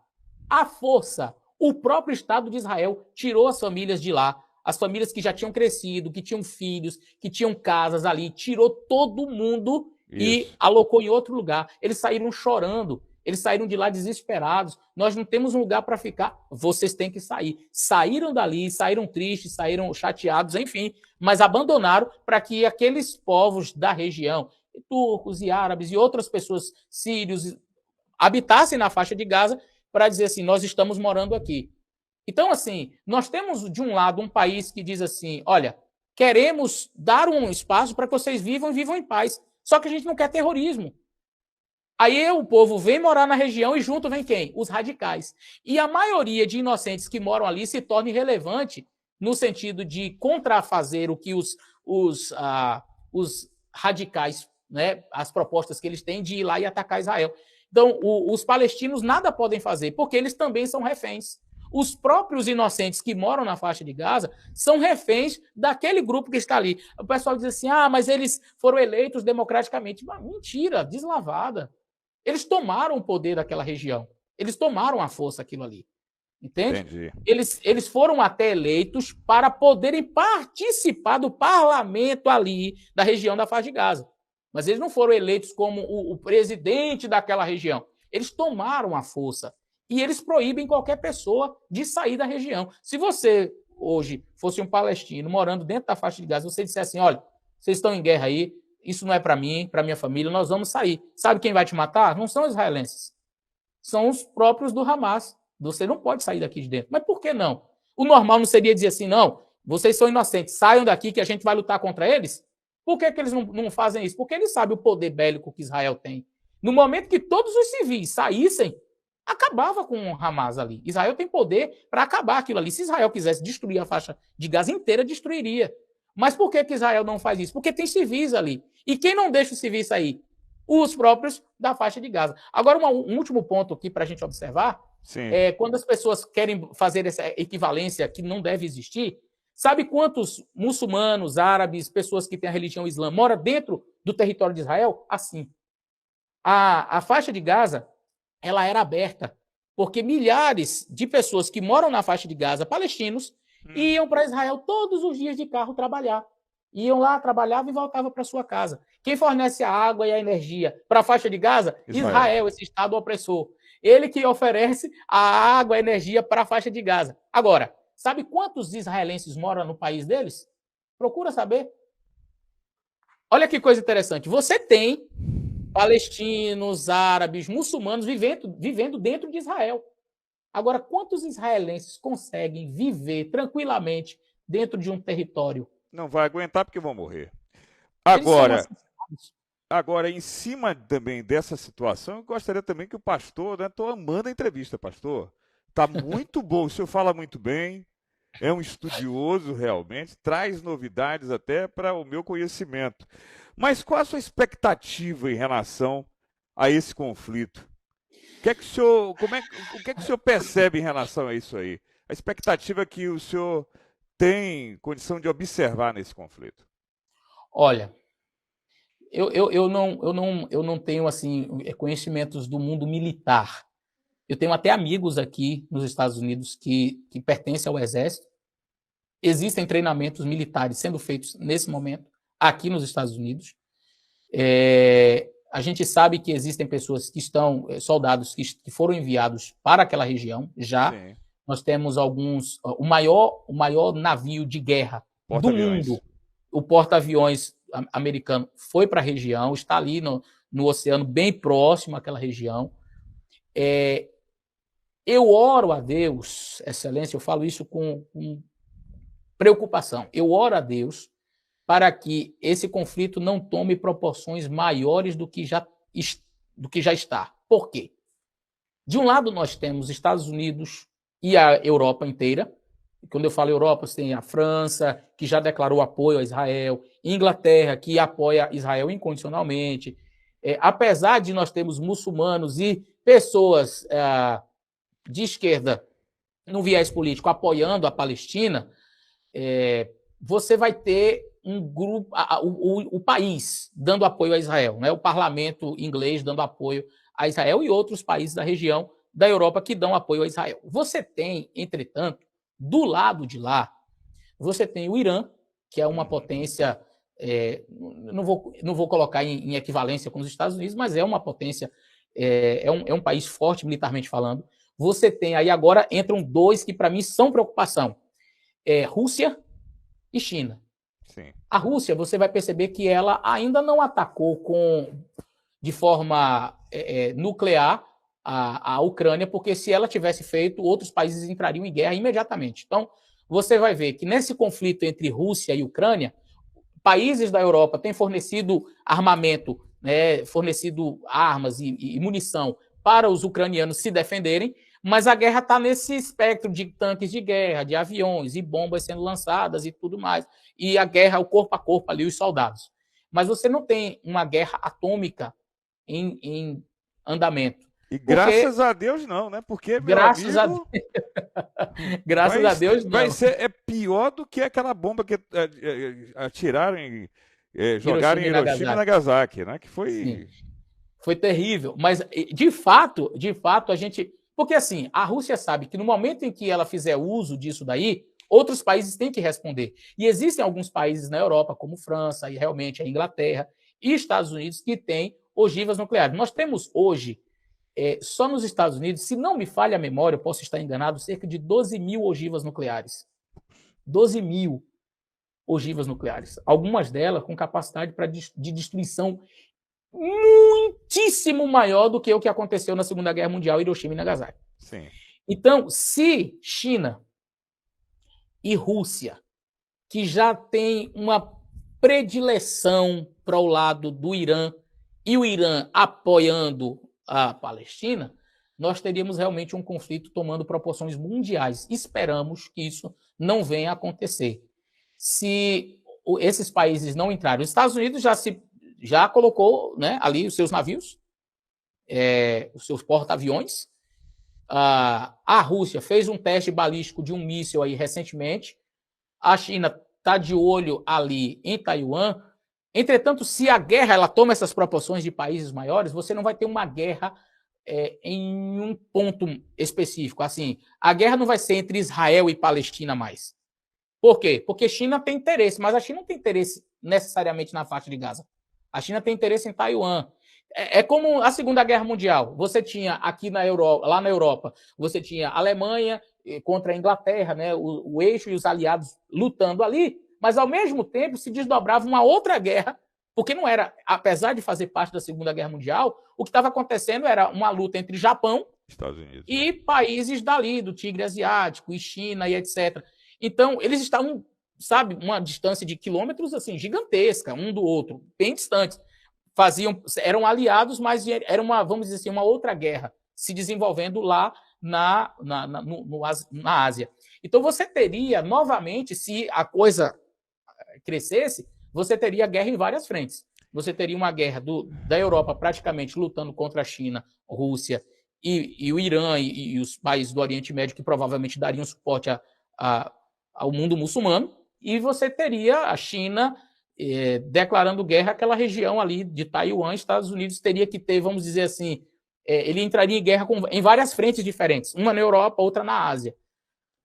o próprio Estado de Israel tirou as famílias de lá, as famílias que já tinham crescido, que tinham filhos, que tinham casas ali, tirou todo mundo e alocou em outro lugar. Eles saíram chorando, eles saíram de lá desesperados. Nós não temos um lugar para ficar, vocês têm que sair. Saíram dali, saíram tristes, saíram chateados, enfim, mas abandonaram para que aqueles povos da região, turcos e árabes e outras pessoas, sírios, habitassem na faixa de Gaza para dizer assim, nós estamos morando aqui. Então, assim, nós temos, de um lado, um país que diz assim, olha, queremos dar um espaço para que vocês vivam em paz. Só que a gente não quer terrorismo. Aí o povo vem morar na região e junto vem quem? Os radicais. E a maioria de inocentes que moram ali se torna irrelevante no sentido de contrafazer o que os radicais, né, as propostas que eles têm de ir lá e atacar Israel. Então, os palestinos nada podem fazer, porque eles também são reféns. Os próprios inocentes que moram na faixa de Gaza são reféns daquele grupo que está ali. O pessoal diz assim, mas eles foram eleitos democraticamente. Mentira, deslavada. Eles tomaram o poder daquela região. Eles tomaram a força aquilo ali. Entende? Entendi. Eles foram até eleitos para poderem participar do parlamento ali da região da faixa de Gaza. Mas eles não foram eleitos como o presidente daquela região. Eles tomaram a força. E eles proíbem qualquer pessoa de sair da região. Se você, hoje, fosse um palestino morando dentro da faixa de Gaza, você dissesse assim, olha, vocês estão em guerra aí, isso não é para mim, para minha família, nós vamos sair. Sabe quem vai te matar? Não são os israelenses. São os próprios do Hamas. Você não pode sair daqui de dentro. Mas por que não? O normal não seria dizer assim, não, vocês são inocentes, saiam daqui que a gente vai lutar contra eles? Por que eles não fazem isso? Porque eles sabem o poder bélico que Israel tem. No momento que todos os civis saíssem, acabava com o Hamas ali. Israel tem poder para acabar aquilo ali. Se Israel quisesse destruir a faixa de Gaza inteira, destruiria. Mas por que Israel não faz isso? Porque tem civis ali. E quem não deixa os civis sair? Os próprios da faixa de Gaza. Agora, um último ponto aqui para a gente observar, é quando as pessoas querem fazer essa equivalência que não deve existir, sabe quantos muçulmanos, árabes, pessoas que têm a religião islã moram dentro do território de Israel? Assim. A faixa de Gaza, ela era aberta, porque milhares de pessoas que moram na faixa de Gaza, palestinos, iam para Israel todos os dias de carro trabalhar. Iam lá, trabalhavam e voltavam para sua casa. Quem fornece a água e a energia para a faixa de Gaza? Israel, esse Estado opressor. Ele que oferece a água e a energia para a faixa de Gaza. Agora, sabe quantos israelenses moram no país deles? Procura saber. Olha que coisa interessante. Você tem palestinos, árabes, muçulmanos vivendo dentro de Israel. Agora, quantos israelenses conseguem viver tranquilamente dentro de um território? Não vai aguentar porque vão morrer. Agora, em cima também dessa situação, eu gostaria também que o pastor, né? Estou amando a entrevista, pastor. Está muito bom, o senhor fala muito bem, é um estudioso realmente, traz novidades até para o meu conhecimento. Mas qual a sua expectativa em relação a esse conflito? O que é que o senhor percebe em relação a isso aí? A expectativa que o senhor tem condição de observar nesse conflito? Olha, eu não tenho assim conhecimentos do mundo militar. Eu tenho até amigos aqui nos Estados Unidos que pertencem ao Exército. Existem treinamentos militares sendo feitos nesse momento aqui nos Estados Unidos. A gente sabe que existem pessoas que estão, soldados que foram enviados para aquela região já. Sim. Nós temos alguns, o maior navio de guerra do mundo, o porta-aviões americano, foi para a região, está ali no oceano, bem próximo àquela região. Eu oro a Deus, Excelência, eu falo isso com preocupação, eu oro a Deus para que esse conflito não tome proporções maiores do que já está. Por quê? De um lado, nós temos Estados Unidos e a Europa inteira. Quando eu falo Europa, você tem a França, que já declarou apoio a Israel, Inglaterra, que apoia Israel incondicionalmente. Apesar de nós termos muçulmanos e pessoas de esquerda, no viés político, apoiando a Palestina, você vai ter um grupo, o país dando apoio a Israel, né? O parlamento inglês dando apoio a Israel e outros países da região da Europa que dão apoio a Israel. Você tem, entretanto, do lado de lá, você tem o Irã, que é uma potência, não vou colocar em equivalência com os Estados Unidos, mas é uma potência, é um país forte militarmente falando. Você tem aí agora, entram dois que para mim são preocupação, Rússia e China. Sim. A Rússia, você vai perceber que ela ainda não atacou de forma nuclear a Ucrânia, porque se ela tivesse feito, outros países entrariam em guerra imediatamente. Então, você vai ver que nesse conflito entre Rússia e Ucrânia, países da Europa têm fornecido armamento, né, fornecido armas e munição para os ucranianos se defenderem, mas a guerra está nesse espectro de tanques de guerra, de aviões e bombas sendo lançadas e tudo mais. E a guerra, o corpo a corpo ali, os soldados. Mas você não tem uma guerra atômica em andamento. E graças a Deus não, né? Porque, graças a Deus não. Vai ser pior do que aquela bomba que atiraram jogaram em Hiroshima e Nagasaki, né? Que foi... Sim. Foi terrível. Mas, de fato, a gente... Porque, assim, a Rússia sabe que no momento em que ela fizer uso disso daí, outros países têm que responder. E existem alguns países na Europa, como França, e realmente a Inglaterra e Estados Unidos, que têm ogivas nucleares. Nós temos hoje, só nos Estados Unidos, se não me falha a memória, eu posso estar enganado, cerca de 12 mil ogivas nucleares. 12 mil. ogivas nucleares. Algumas delas com capacidade de destruição muitíssimo maior do que o que aconteceu na Segunda Guerra Mundial, Hiroshima e Nagasaki. Sim. Então, se China e Rússia, que já tem uma predileção para o lado do Irã, e o Irã apoiando a Palestina, nós teríamos realmente um conflito tomando proporções mundiais. Esperamos que isso não venha a acontecer. Se esses países não entrarem, os Estados Unidos já colocou, né, ali os seus navios, os seus porta-aviões. A Rússia fez um teste balístico de um míssil aí recentemente. A China está de olho ali em Taiwan. Entretanto, se a guerra ela toma essas proporções de países maiores, você não vai ter uma guerra em um ponto específico. Assim, a guerra não vai ser entre Israel e Palestina mais. Por quê? Porque China tem interesse, mas a China não tem interesse necessariamente na faixa de Gaza. A China tem interesse em Taiwan. É como a Segunda Guerra Mundial. Você tinha aqui na Europa, lá na Europa, você tinha a Alemanha contra a Inglaterra, né, o eixo e os aliados lutando ali, mas ao mesmo tempo se desdobrava uma outra guerra, porque não era, apesar de fazer parte da Segunda Guerra Mundial, o que estava acontecendo era uma luta entre Japão Estados Unidos, e países dali, do Tigre Asiático, e China e etc. Então, eles estavam, sabe, uma distância de quilômetros assim gigantesca, um do outro, bem distantes. Eram aliados, mas era uma, vamos dizer assim, uma outra guerra se desenvolvendo lá na Ásia. Então você teria, novamente, se a coisa crescesse, você teria guerra em várias frentes. Você teria uma guerra da Europa praticamente lutando contra a China, Rússia e o Irã e os países do Oriente Médio que provavelmente dariam suporte ao mundo muçulmano, e você teria a China declarando guerra àquela região ali de Taiwan. Estados Unidos teria que ter, vamos dizer assim, ele entraria em guerra em várias frentes diferentes, uma na Europa, outra na Ásia.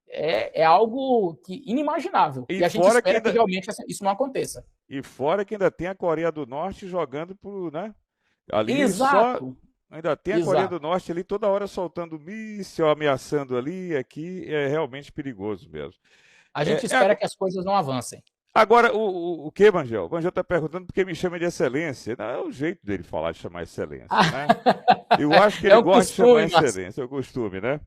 É algo inimaginável. E a gente espera que realmente isso não aconteça. E fora que ainda tem a Coreia do Norte jogando por, né? Ali Exato. Ainda tem a Coreia do Norte ali toda hora soltando míssil, ameaçando ali. Aqui é realmente perigoso mesmo. A gente espera que as coisas não avancem. Agora, o que, Vangel? O Vangel está perguntando porque me chama de excelência. Não é o jeito dele falar de chamar excelência, né? Eu acho que ele gosta de chamar excelência, é o costume, né?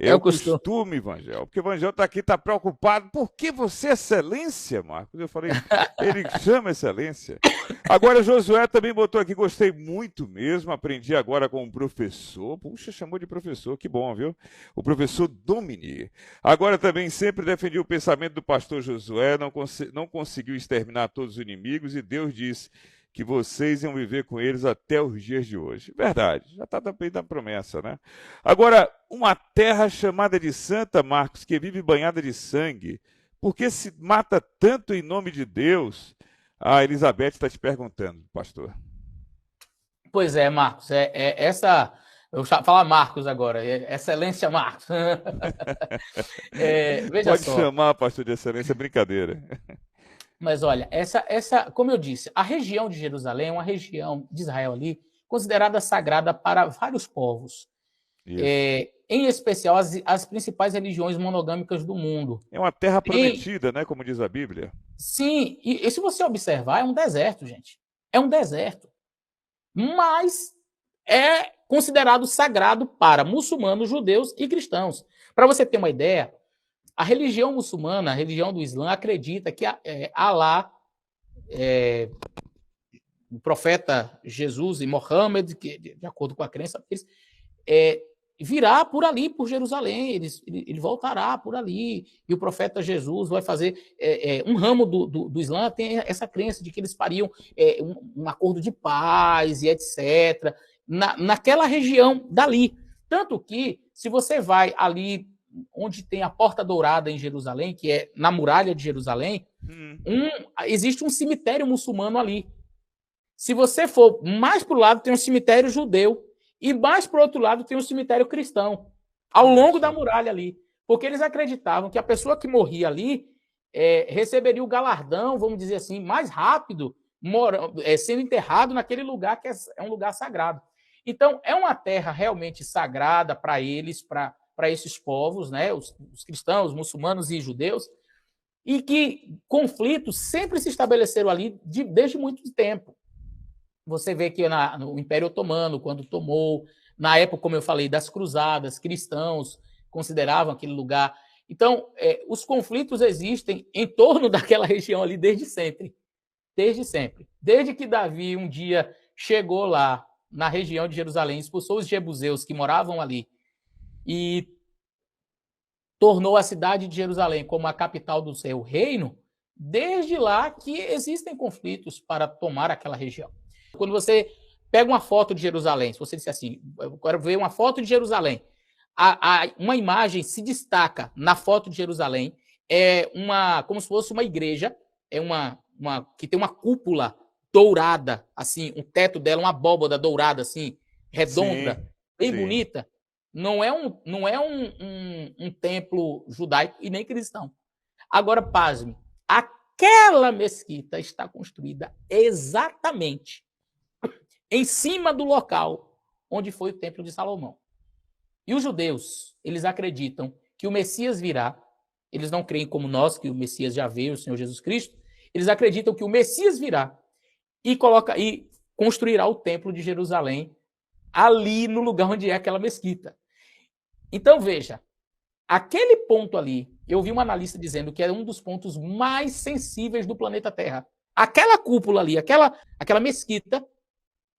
É o costume, Vangel. Porque o Vangel está aqui, está preocupado. Por que você é excelência, Marcos? Eu falei, ele chama excelência. Agora, Josué também botou aqui, gostei muito mesmo, aprendi agora com um professor. Puxa, chamou de professor, que bom, viu? O professor Domini. Agora também sempre defendi o pensamento do pastor Josué, não conseguiu exterminar todos os inimigos e Deus disse que vocês iam viver com eles até os dias de hoje. Verdade, já está também da promessa, né? Agora, uma terra chamada de santa, Marcos, que vive banhada de sangue, por que se mata tanto em nome de Deus? A Elizabeth está te perguntando, pastor. Pois é, Marcos, essa... Eu vou falar Marcos agora, excelência Marcos. Veja Pode só. chamar, pastor, de excelência, brincadeira. Mas olha, como eu disse, a região de Jerusalém é uma região de Israel ali considerada sagrada para vários povos. Em especial as principais religiões monogâmicas do mundo. É uma terra prometida, né? Como diz a Bíblia. Sim, e se você observar, é um deserto, gente. É um deserto. Mas é considerado sagrado para muçulmanos, judeus e cristãos. Para você ter uma ideia, a religião muçulmana, a religião do Islã, acredita que Alá, o profeta Jesus e Mohammed, que, de acordo com a crença deles, virá por ali, por Jerusalém, ele voltará por ali, e o profeta Jesus vai fazer... um ramo do Islã tem essa crença de que eles fariam um acordo de paz e etc., naquela região dali. Tanto que, se você vai ali onde tem a Porta Dourada em Jerusalém, que é na muralha de Jerusalém, existe um cemitério muçulmano ali. Se você for mais para o lado, tem um cemitério judeu, e mais para o outro lado tem um cemitério cristão, ao longo da muralha ali. Porque eles acreditavam que a pessoa que morria ali receberia o galardão, vamos dizer assim, mais rápido, sendo enterrado naquele lugar que é um lugar sagrado. Então, é uma terra realmente sagrada para eles, para esses povos, né, os cristãos, muçulmanos e judeus. e que conflitos sempre se estabeleceram ali desde muito tempo. Você vê que no Império Otomano, quando tomou, na época, como eu falei, das cruzadas, cristãos consideravam aquele lugar. Então, os conflitos existem em torno daquela região ali desde sempre. Desde sempre. Desde que Davi um dia chegou lá, na região de Jerusalém, expulsou os jebuseus que moravam ali e tornou a cidade de Jerusalém como a capital do seu reino, desde lá que existem conflitos para tomar aquela região. Quando você pega uma foto de Jerusalém, se você disser assim, eu quero ver uma foto de Jerusalém, uma imagem se destaca na foto de Jerusalém, como se fosse uma igreja, que tem uma cúpula dourada, assim, o teto dela, uma abóbada dourada, assim, redonda, sim, bem bonita. Não é um templo judaico e nem cristão. Agora, pasme, aquela mesquita está construída exatamente em cima do local onde foi o templo de Salomão. E os judeus, eles acreditam que o Messias virá, eles não creem como nós, que o Messias já veio, o Senhor Jesus Cristo, eles acreditam que o Messias virá e construirá o templo de Jerusalém ali no lugar onde é aquela mesquita. Então, veja, aquele ponto ali, eu vi uma analista dizendo que é um dos pontos mais sensíveis do planeta Terra. Aquela cúpula ali, aquela mesquita,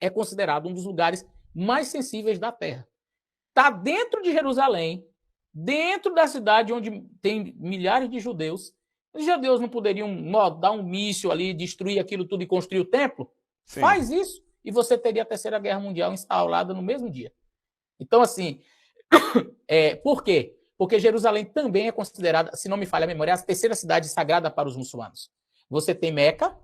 é considerado um dos lugares mais sensíveis da Terra. Está dentro de Jerusalém, dentro da cidade onde tem milhares de judeus. Os judeus não poderiam dar um míssil ali, destruir aquilo tudo e construir o templo? Sim. Faz isso e você teria a Terceira Guerra Mundial instalada no mesmo dia. Então, assim, por quê? Porque Jerusalém também é considerada, se não me falha a memória, a terceira cidade sagrada para os muçulmanos. Você tem Meca,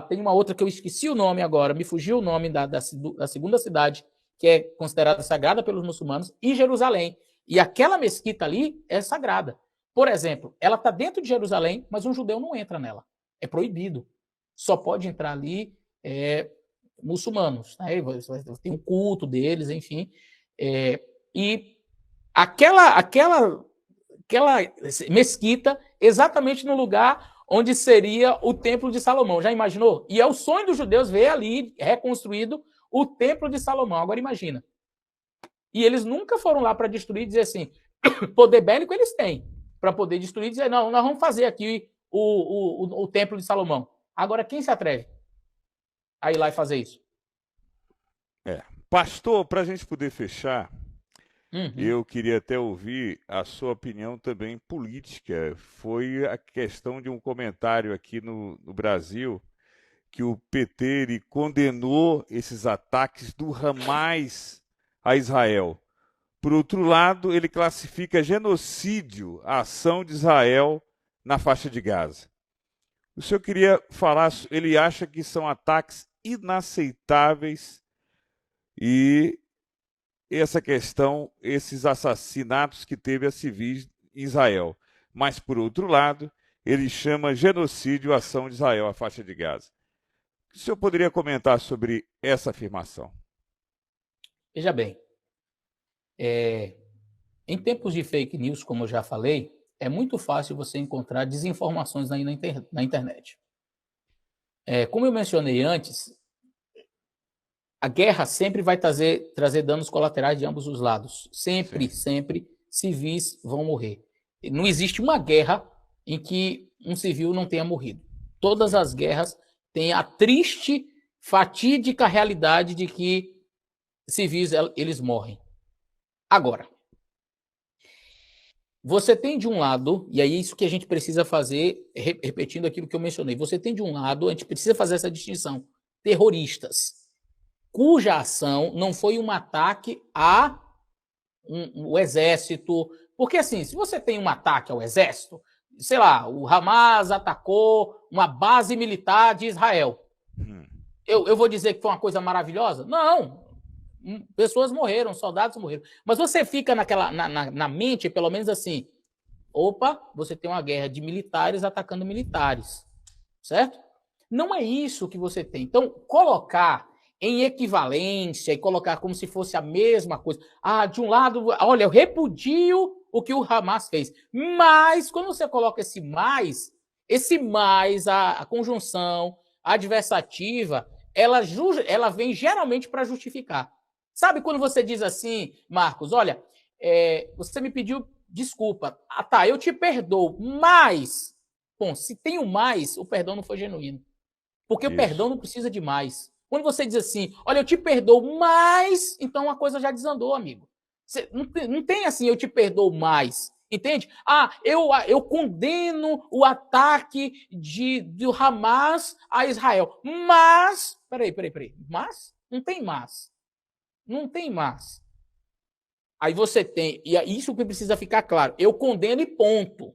tem uma outra que eu esqueci o nome agora, me fugiu o nome da segunda cidade, que é considerada sagrada pelos muçulmanos, e Jerusalém. E aquela mesquita ali é sagrada. Por exemplo, ela está dentro de Jerusalém, mas um judeu não entra nela. É proibido. Só pode entrar ali muçulmanos. Né? Tem um culto deles, enfim. E aquela mesquita, exatamente no lugar onde seria o Templo de Salomão. Já imaginou? E é o sonho dos judeus ver ali reconstruído o Templo de Salomão. Agora imagina. E eles nunca foram lá para destruir e dizer assim, poder bélico eles têm, para poder destruir e dizer, não, nós vamos fazer aqui o Templo de Salomão. Agora, quem se atreve a ir lá e fazer isso? Pastor, para a gente poder fechar, eu queria até ouvir a sua opinião também política. Foi a questão de um comentário aqui no Brasil, que o PT ele condenou esses ataques do Hamas a Israel. Por outro lado, ele classifica genocídio a ação de Israel na faixa de Gaza. O senhor queria falar, ele acha que são ataques inaceitáveis e essa questão, esses assassinatos que teve a civis em Israel. Mas, por outro lado, ele chama genocídio a ação de Israel, a faixa de Gaza. O senhor poderia comentar sobre essa afirmação? Veja bem, em tempos de fake news, como eu já falei, é muito fácil você encontrar desinformações aí na internet. Como eu mencionei antes, a guerra sempre vai trazer danos colaterais de ambos os lados. Sempre civis vão morrer. Não existe uma guerra em que um civil não tenha morrido. Todas as guerras têm a triste, fatídica realidade de que civis eles morrem. Agora, você tem de um lado, e é isso que a gente precisa fazer, repetindo aquilo que eu mencionei, você tem de um lado, a gente precisa fazer essa distinção, terroristas, cuja ação não foi um ataque o exército, porque assim, se você tem um ataque ao exército, sei lá, o Hamas atacou uma base militar de Israel, eu vou dizer que foi uma coisa maravilhosa? Não, pessoas morreram, soldados morreram. Mas você fica na mente, pelo menos assim, opa, você tem uma guerra de militares atacando militares, certo? Não é isso que você tem. Então, colocar em equivalência e colocar como se fosse a mesma coisa. De um lado, olha, eu repudio o que o Hamas fez. Mas, quando você coloca esse mais, a conjunção adversativa, ela vem geralmente para justificar. Sabe quando você diz assim, Marcos, olha, você me pediu desculpa. Ah, tá, eu te perdoo, mas... Bom, se tem o mais, o perdão não foi genuíno. Porque o perdão não precisa de mais. Quando você diz assim, olha, eu te perdoo, mas... Então a coisa já desandou, amigo. Você, não tem assim, eu te perdoo mais. Entende? Ah, eu condeno o ataque do Hamas a Israel. Mas... Peraí. Mas? Não tem mas. Não tem mas. Aí você tem... E é isso que precisa ficar claro. Eu condeno e ponto.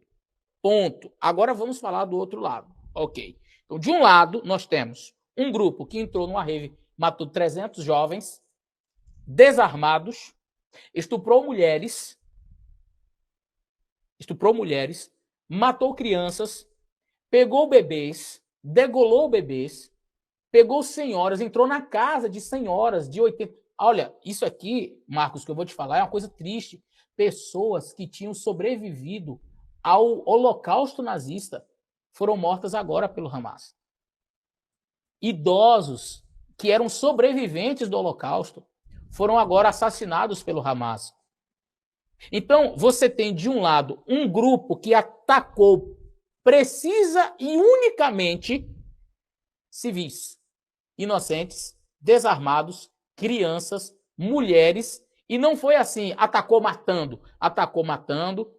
Ponto. Agora vamos falar do outro lado. Ok. Então, de um lado, nós temos um grupo que entrou numa rave, matou 300 jovens, desarmados, estuprou mulheres, matou crianças, pegou bebês, degolou bebês, pegou senhoras, entrou na casa de senhoras de 80... Olha, isso aqui, Marcos, que eu vou te falar, é uma coisa triste. Pessoas que tinham sobrevivido ao holocausto nazista foram mortas agora pelo Hamas. Idosos que eram sobreviventes do holocausto foram agora assassinados pelo Hamas. Então, você tem, de um lado, um grupo que atacou precisa e unicamente civis, inocentes, desarmados, crianças, mulheres. E não foi assim, atacou matando,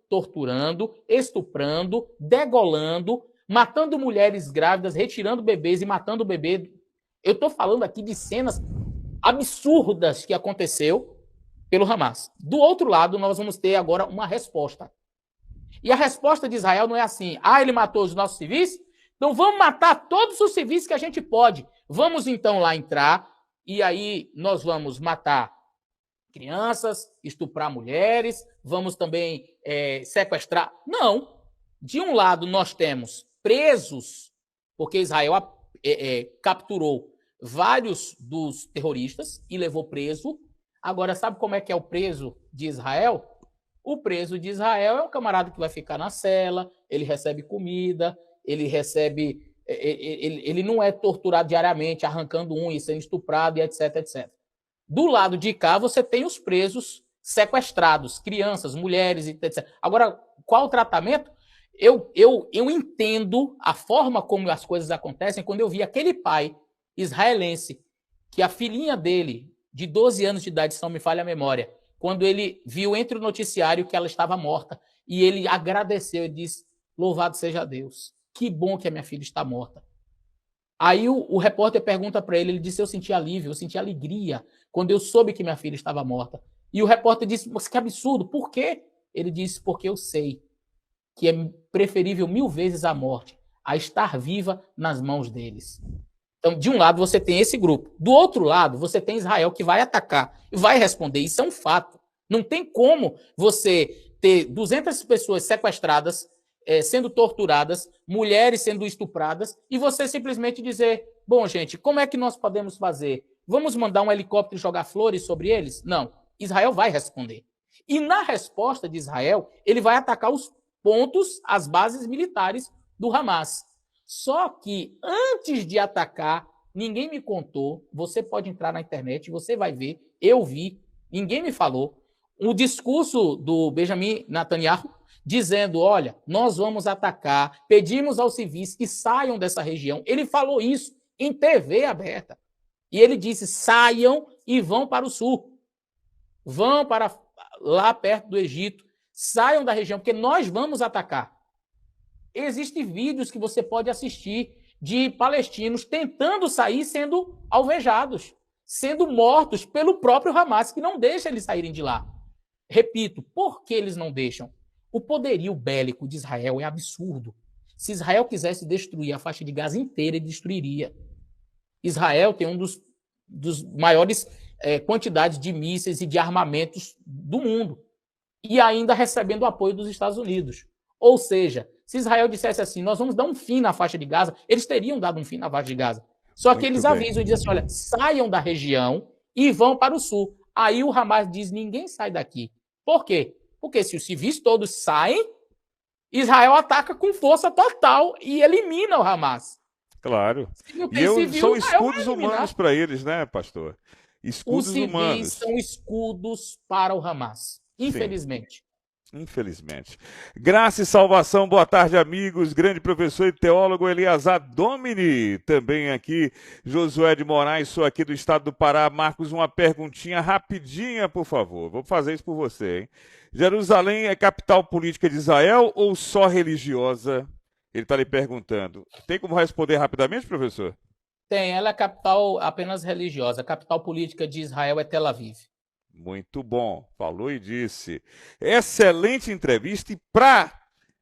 torturando, estuprando, degolando, matando mulheres grávidas, retirando bebês e matando o bebê. Eu estou falando aqui de cenas absurdas que aconteceu pelo Hamas. Do outro lado, nós vamos ter agora uma resposta. E a resposta de Israel não é assim, ele matou os nossos civis? Então vamos matar todos os civis que a gente pode. Vamos então lá entrar e aí nós vamos matar crianças, estuprar mulheres, vamos também sequestrar. Não. De um lado, nós temos presos, porque Israel capturou vários dos terroristas e levou preso. Agora, sabe como é que é o preso de Israel? O preso de Israel é um camarada que vai ficar na cela, ele recebe comida, ele recebe... Ele não é torturado diariamente, arrancando unhas, sendo estuprado e etc, etc. Do lado de cá, você tem os presos sequestrados, crianças, mulheres, etc. Agora, qual o tratamento? Eu entendo a forma como as coisas acontecem quando eu vi aquele pai israelense, que a filhinha dele, de 12 anos de idade, se não me falha a memória, quando ele viu entre o noticiário que ela estava morta, e ele agradeceu e disse, louvado seja Deus, que bom que a minha filha está morta. Aí o repórter pergunta para ele disse, eu senti alívio, eu senti alegria quando eu soube que minha filha estava morta. E o repórter disse, mas que absurdo, por quê? Ele disse, porque eu sei que é preferível 1000 vezes a morte a estar viva nas mãos deles. Então, de um lado, você tem esse grupo. Do outro lado, você tem Israel que vai atacar e vai responder. Isso é um fato. Não tem como você ter 200 pessoas sequestradas, sendo torturadas, mulheres sendo estupradas, e você simplesmente dizer, bom, gente, como é que nós podemos fazer? Vamos mandar um helicóptero jogar flores sobre eles? Não. Israel vai responder. E na resposta de Israel, ele vai atacar os pontos, as bases militares do Hamas. Só que antes de atacar, ninguém me contou, você pode entrar na internet, você vai ver, eu vi, ninguém me falou, o discurso do Benjamin Netanyahu dizendo, olha, nós vamos atacar, pedimos aos civis que saiam dessa região. Ele falou isso em TV aberta. E ele disse, saiam e vão para o sul. Vão para lá perto do Egito, saiam da região, porque nós vamos atacar. Existem vídeos que você pode assistir de palestinos tentando sair sendo alvejados, sendo mortos pelo próprio Hamas, que não deixa eles saírem de lá. Repito, por que eles não deixam? O poderio bélico de Israel é absurdo. Se Israel quisesse destruir a faixa de Gaza inteira, ele destruiria. Israel tem um dos maiores quantidades de mísseis e de armamentos do mundo. E ainda recebendo o apoio dos Estados Unidos. Ou seja, se Israel dissesse assim, nós vamos dar um fim na faixa de Gaza, eles teriam dado um fim na faixa de Gaza. Só que eles avisam e dizem assim, olha, saiam da região e vão para o sul. Aí o Hamas diz, ninguém sai daqui. Por quê? Porque se os civis todos saem, Israel ataca com força total e elimina o Hamas. Claro. Se não E tem civil, são Israel vai escudos humanos eliminar. para eles, né, pastor? Os Escudos civis humanos. são escudos para o Hamas, Sim. infelizmente. Infelizmente. Graça e salvação, boa tarde, amigos. Grande professor e teólogo Eleazar Domini, também aqui. Josué de Moraes, sou aqui do estado do Pará. Marcos, uma perguntinha rapidinha, por favor. Vou fazer isso por você, hein? Jerusalém é capital política de Israel ou só religiosa? Ele está lhe perguntando. Tem como responder rapidamente, professor? Tem, ela é capital apenas religiosa. A capital política de Israel é Tel Aviv. Muito bom, falou e disse. Excelente entrevista. E para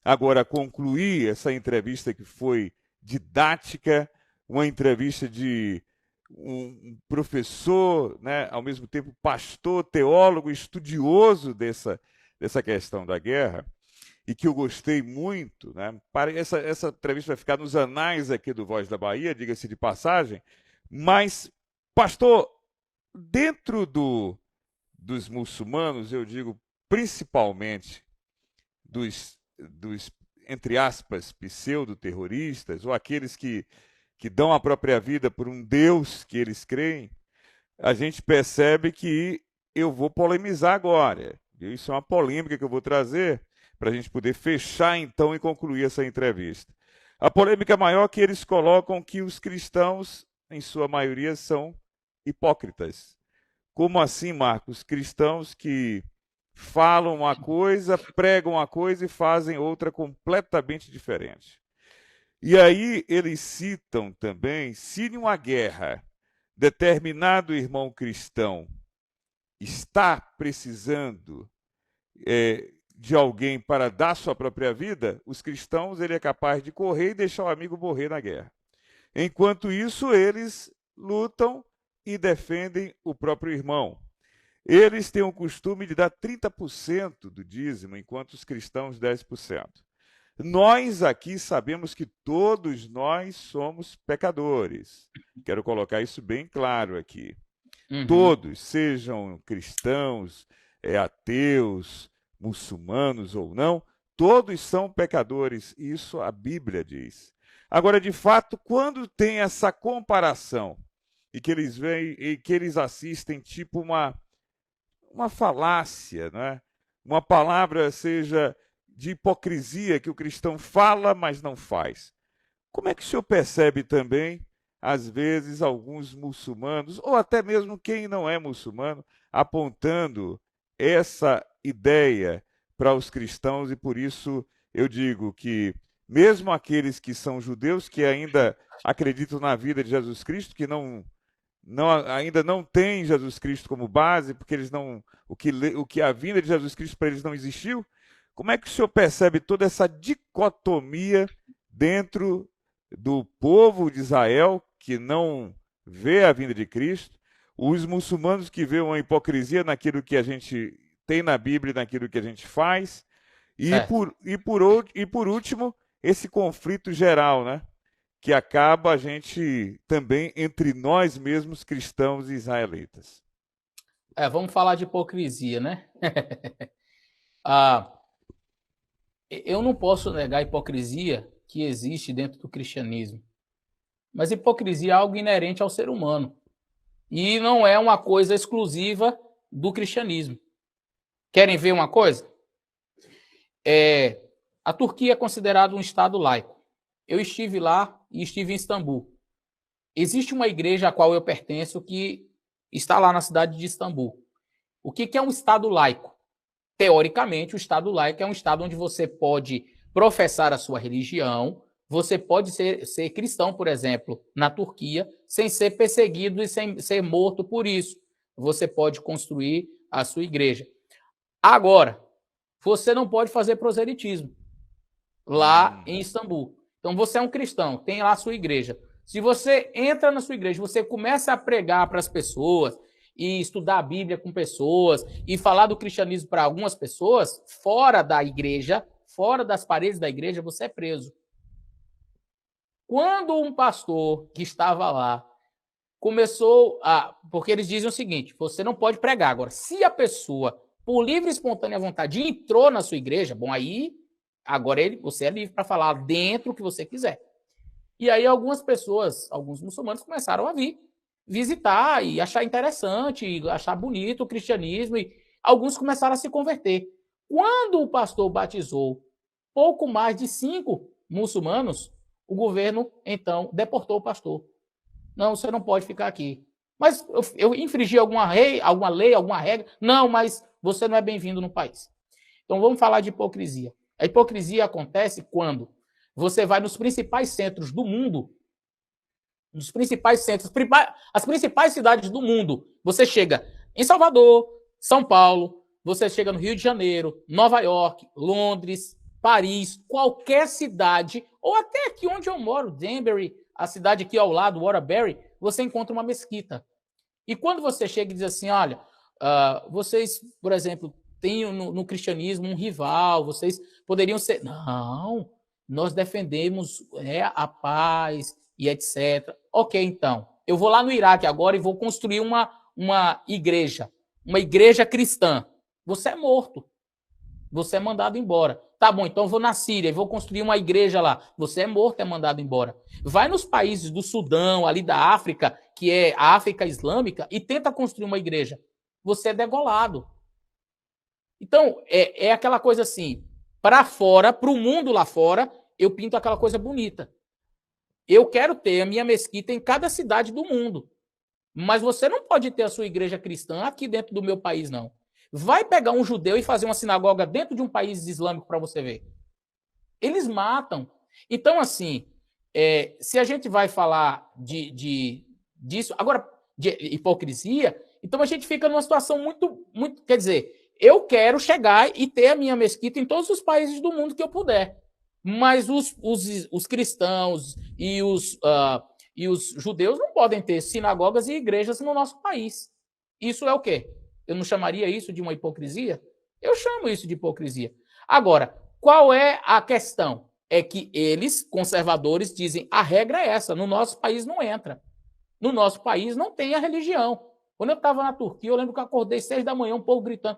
agora concluir essa entrevista que foi didática, uma entrevista de um professor, né, ao mesmo tempo pastor, teólogo, estudioso dessa questão da guerra, e que eu gostei muito. Né? Essa entrevista vai ficar nos anais aqui do Voz da Bahia, diga-se de passagem, mas, pastor, dentro dos muçulmanos, eu digo principalmente dos entre aspas, pseudo-terroristas, ou aqueles que dão a própria vida por um Deus que eles creem, a gente percebe que eu vou polemizar agora. Isso é uma polêmica que eu vou trazer para a gente poder fechar então e concluir essa entrevista. A polêmica maior é que eles colocam que os cristãos, em sua maioria, são hipócritas. Como assim, Marcos? Cristãos que falam uma coisa, pregam uma coisa e fazem outra completamente diferente. E aí eles citam também, se em uma guerra determinado irmão cristão está precisando de alguém para dar sua própria vida, os cristãos ele é capaz de correr e deixar o amigo morrer na guerra. Enquanto isso, eles lutam e defendem o próprio irmão. Eles têm o costume de dar 30% do dízimo, enquanto os cristãos 10%. Nós aqui sabemos que todos nós somos pecadores. Quero colocar isso bem claro aqui. Todos, sejam cristãos, ateus, muçulmanos ou não, todos são pecadores. Isso a Bíblia diz. Agora, de fato, quando tem essa comparação e que eles veem e que eles assistem tipo uma falácia, né? Uma palavra seja de hipocrisia que o cristão fala, mas não faz. Como é que o senhor percebe também, às vezes, alguns muçulmanos, ou até mesmo quem não é muçulmano, apontando essa ideia para os cristãos, e por isso eu digo que, mesmo aqueles que são judeus, que ainda acreditam na vida de Jesus Cristo, que ainda não têm Jesus Cristo como base, porque eles não, o que a vinda de Jesus Cristo para eles não existiu. Como é que o senhor percebe toda essa dicotomia dentro do povo de Israel, que não vê a vinda de Cristo, os muçulmanos que vê uma hipocrisia naquilo que a gente tem na Bíblia e naquilo que a gente faz, e por último, esse conflito geral, né? Que acaba a gente também entre nós mesmos, cristãos e israelitas. Vamos falar de hipocrisia, né? Eu não posso negar a hipocrisia que existe dentro do cristianismo. Mas hipocrisia é algo inerente ao ser humano. E não é uma coisa exclusiva do cristianismo. Querem ver uma coisa? A Turquia é considerada um estado laico. Eu estive lá e estive em Istambul. Existe uma igreja a qual eu pertenço que está lá na cidade de Istambul. O que é um estado laico? Teoricamente, o estado laico é um estado onde você pode professar a sua religião, você pode ser cristão, por exemplo, na Turquia, sem ser perseguido e sem ser morto por isso. Você pode construir a sua igreja. Agora, você não pode fazer proselitismo lá em Istambul. Então, você é um cristão, tem lá a sua igreja. Se você entra na sua igreja, você começa a pregar para as pessoas e estudar a Bíblia com pessoas e falar do cristianismo para algumas pessoas, fora da igreja, fora das paredes da igreja, você é preso. Quando um pastor que estava lá começou a... Porque eles dizem o seguinte, você não pode pregar. Agora, se a pessoa por livre e espontânea vontade, entrou na sua igreja, bom, aí agora você é livre para falar dentro o que você quiser. E aí algumas pessoas, alguns muçulmanos começaram a vir visitar e achar interessante, e achar bonito o cristianismo, e alguns começaram a se converter. Quando o pastor batizou pouco mais de 5 muçulmanos, o governo, então, deportou o pastor. Não, você não pode ficar aqui. Mas eu infringi alguma lei, alguma regra? Não, mas você não é bem-vindo no país. Então vamos falar de hipocrisia. A hipocrisia acontece quando você vai nos principais centros do mundo, nos principais centros, as principais cidades do mundo. Você chega em Salvador, São Paulo, você chega no Rio de Janeiro, Nova York, Londres, Paris, qualquer cidade, ou até aqui onde eu moro, Danbury, a cidade aqui ao lado, Waterbury, você encontra uma mesquita. E quando você chega e diz assim, olha, vocês, por exemplo, têm no cristianismo um rival, vocês poderiam ser... Não, nós defendemos a paz e etc. Ok, então, eu vou lá no Iraque agora e vou construir uma igreja cristã. Você é morto. Você é mandado embora. Tá bom, então eu vou na Síria e vou construir uma igreja lá. Você é morto, é mandado embora. Vai nos países do Sudão, ali da África, que é a África Islâmica, e tenta construir uma igreja. Você é degolado. Então, é aquela coisa assim, para fora, para o mundo lá fora, eu pinto aquela coisa bonita. Eu quero ter a minha mesquita em cada cidade do mundo. Mas você não pode ter a sua igreja cristã aqui dentro do meu país, não. Vai pegar um judeu e fazer uma sinagoga dentro de um país islâmico para você ver. Eles matam. Então, assim, se a gente vai falar disso, agora, de hipocrisia, então a gente fica numa situação muito, quer dizer, eu quero chegar e ter a minha mesquita em todos os países do mundo que eu puder. Mas os cristãos e os judeus não podem ter sinagogas e igrejas no nosso país. Isso é o quê? Eu não chamaria isso de uma hipocrisia? Eu chamo isso de hipocrisia. Agora, qual é a questão? É que eles, conservadores, dizem a regra é essa, no nosso país não entra. No nosso país não tem a religião. Quando eu estava na Turquia, eu lembro que eu acordei 6 da manhã, um povo gritando.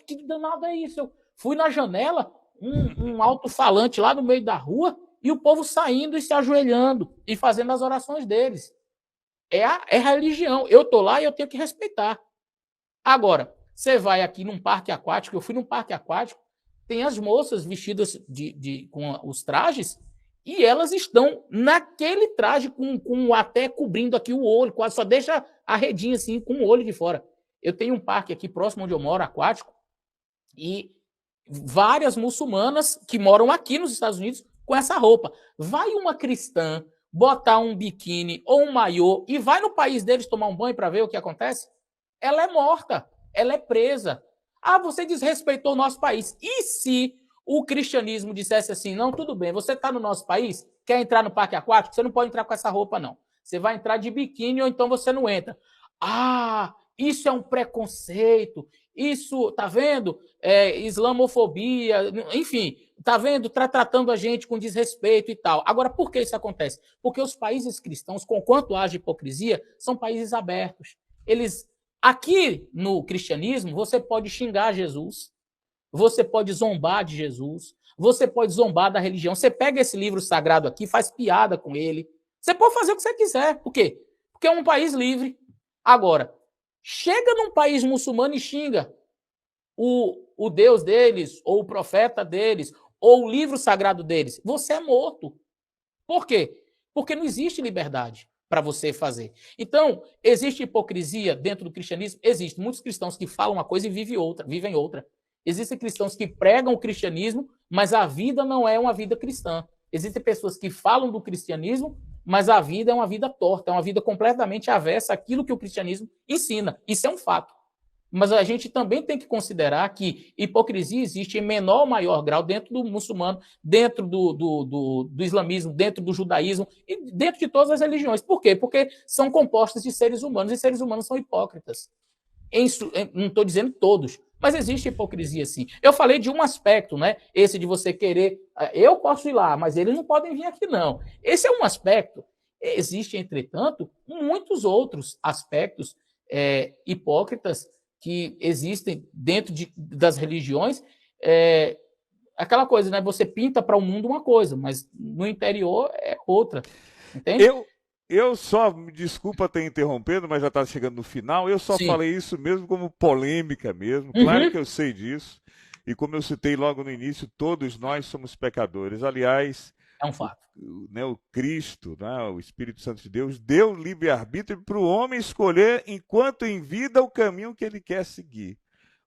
Que danado é isso? Eu fui na janela, um alto-falante lá no meio da rua, e o povo saindo e se ajoelhando e fazendo as orações deles. É a religião. Eu estou lá e eu tenho que respeitar. Agora, você vai aqui num parque aquático, eu fui num parque aquático, tem as moças vestidas com os trajes, e elas estão naquele traje com até cobrindo aqui o olho, quase só deixa a redinha assim com o olho de fora. Eu tenho um parque aqui próximo onde eu moro, aquático, e várias muçulmanas que moram aqui nos Estados Unidos com essa roupa. Vai uma cristã botar um biquíni ou um maiô e vai no país deles tomar um banho para ver o que acontece? Ela é morta, ela é presa. Você desrespeitou o nosso país. E se o cristianismo dissesse assim, não, tudo bem, você está no nosso país, quer entrar no parque aquático? Você não pode entrar com essa roupa, não. Você vai entrar de biquíni ou então você não entra. Isso é um preconceito, isso, tá vendo? Islamofobia, enfim, tá vendo? Tá tratando a gente com desrespeito e tal. Agora, por que isso acontece? Porque os países cristãos, conquanto haja hipocrisia, são países abertos. Aqui no cristianismo, você pode xingar Jesus, você pode zombar de Jesus, você pode zombar da religião. Você pega esse livro sagrado aqui, faz piada com ele. Você pode fazer o que você quiser. Por quê? Porque é um país livre. Agora, chega num país muçulmano e xinga o Deus deles, ou o profeta deles, ou o livro sagrado deles. Você é morto. Por quê? Porque não existe liberdade para você fazer. Então, existe hipocrisia dentro do cristianismo? Existe. Muitos cristãos que falam uma coisa e vivem outra. Existem cristãos que pregam o cristianismo, mas a vida não é uma vida cristã. Existem pessoas que falam do cristianismo, mas a vida é uma vida torta, é uma vida completamente avessa àquilo que o cristianismo ensina. Isso é um fato. Mas a gente também tem que considerar que hipocrisia existe em menor ou maior grau dentro do muçulmano, dentro do islamismo, dentro do judaísmo e dentro de todas as religiões. Por quê? Porque são compostas de seres humanos e seres humanos são hipócritas. Não estou dizendo todos, mas existe hipocrisia sim. Eu falei de um aspecto, né? Esse de você querer, eu posso ir lá, mas eles não podem vir aqui não. Esse é um aspecto. Existem, entretanto, muitos outros aspectos hipócritas que existem dentro das religiões, aquela coisa, né? Você pinta para o mundo uma coisa, mas no interior é outra. Entende? Eu só, me desculpa ter interrompendo, mas já está chegando no final, eu só Sim. falei isso mesmo como polêmica mesmo. Uhum. Claro que eu sei disso. E como eu citei logo no início, todos nós somos pecadores. Aliás, É um fato. o Cristo, né, o Espírito Santo de Deus, deu livre-arbítrio para o homem escolher, enquanto em vida, o caminho que ele quer seguir.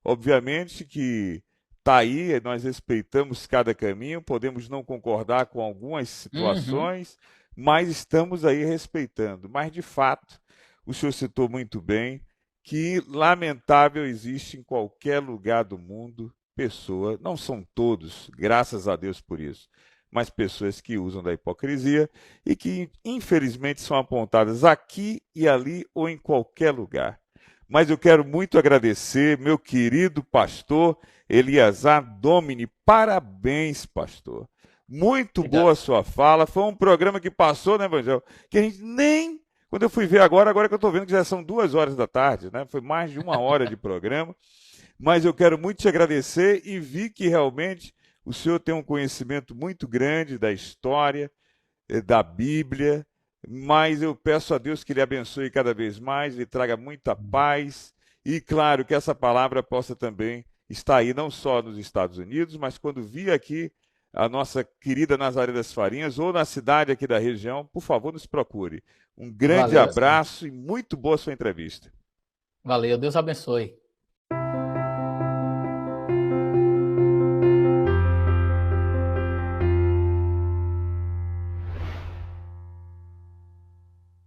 Obviamente que está aí, nós respeitamos cada caminho, podemos não concordar com algumas situações, mas estamos aí respeitando. Mas, de fato, o senhor citou muito bem que, lamentável, existe em qualquer lugar do mundo pessoa, não são todos, graças a Deus por isso, mas pessoas que usam da hipocrisia e que, infelizmente, são apontadas aqui e ali ou em qualquer lugar. Mas eu quero muito agradecer, meu querido pastor Eliazar Domini. Parabéns, pastor. Muito Obrigado. boa a sua fala. Foi um programa que passou, né, Evangelho? Que a gente nem... Quando eu fui ver agora que eu estou vendo que já são 2 horas da tarde, né? Foi mais de 1 hora de programa. Mas eu quero muito te agradecer e vi que realmente o senhor tem um conhecimento muito grande da história, da Bíblia, mas eu peço a Deus que lhe abençoe cada vez mais, lhe traga muita paz e, claro, que essa palavra possa também estar aí não só nos Estados Unidos, mas quando vir aqui a nossa querida Nazaré das Farinhas ou na cidade aqui da região, por favor, nos procure. Um grande Valeu, abraço e muito boa sua entrevista. Valeu, Deus abençoe.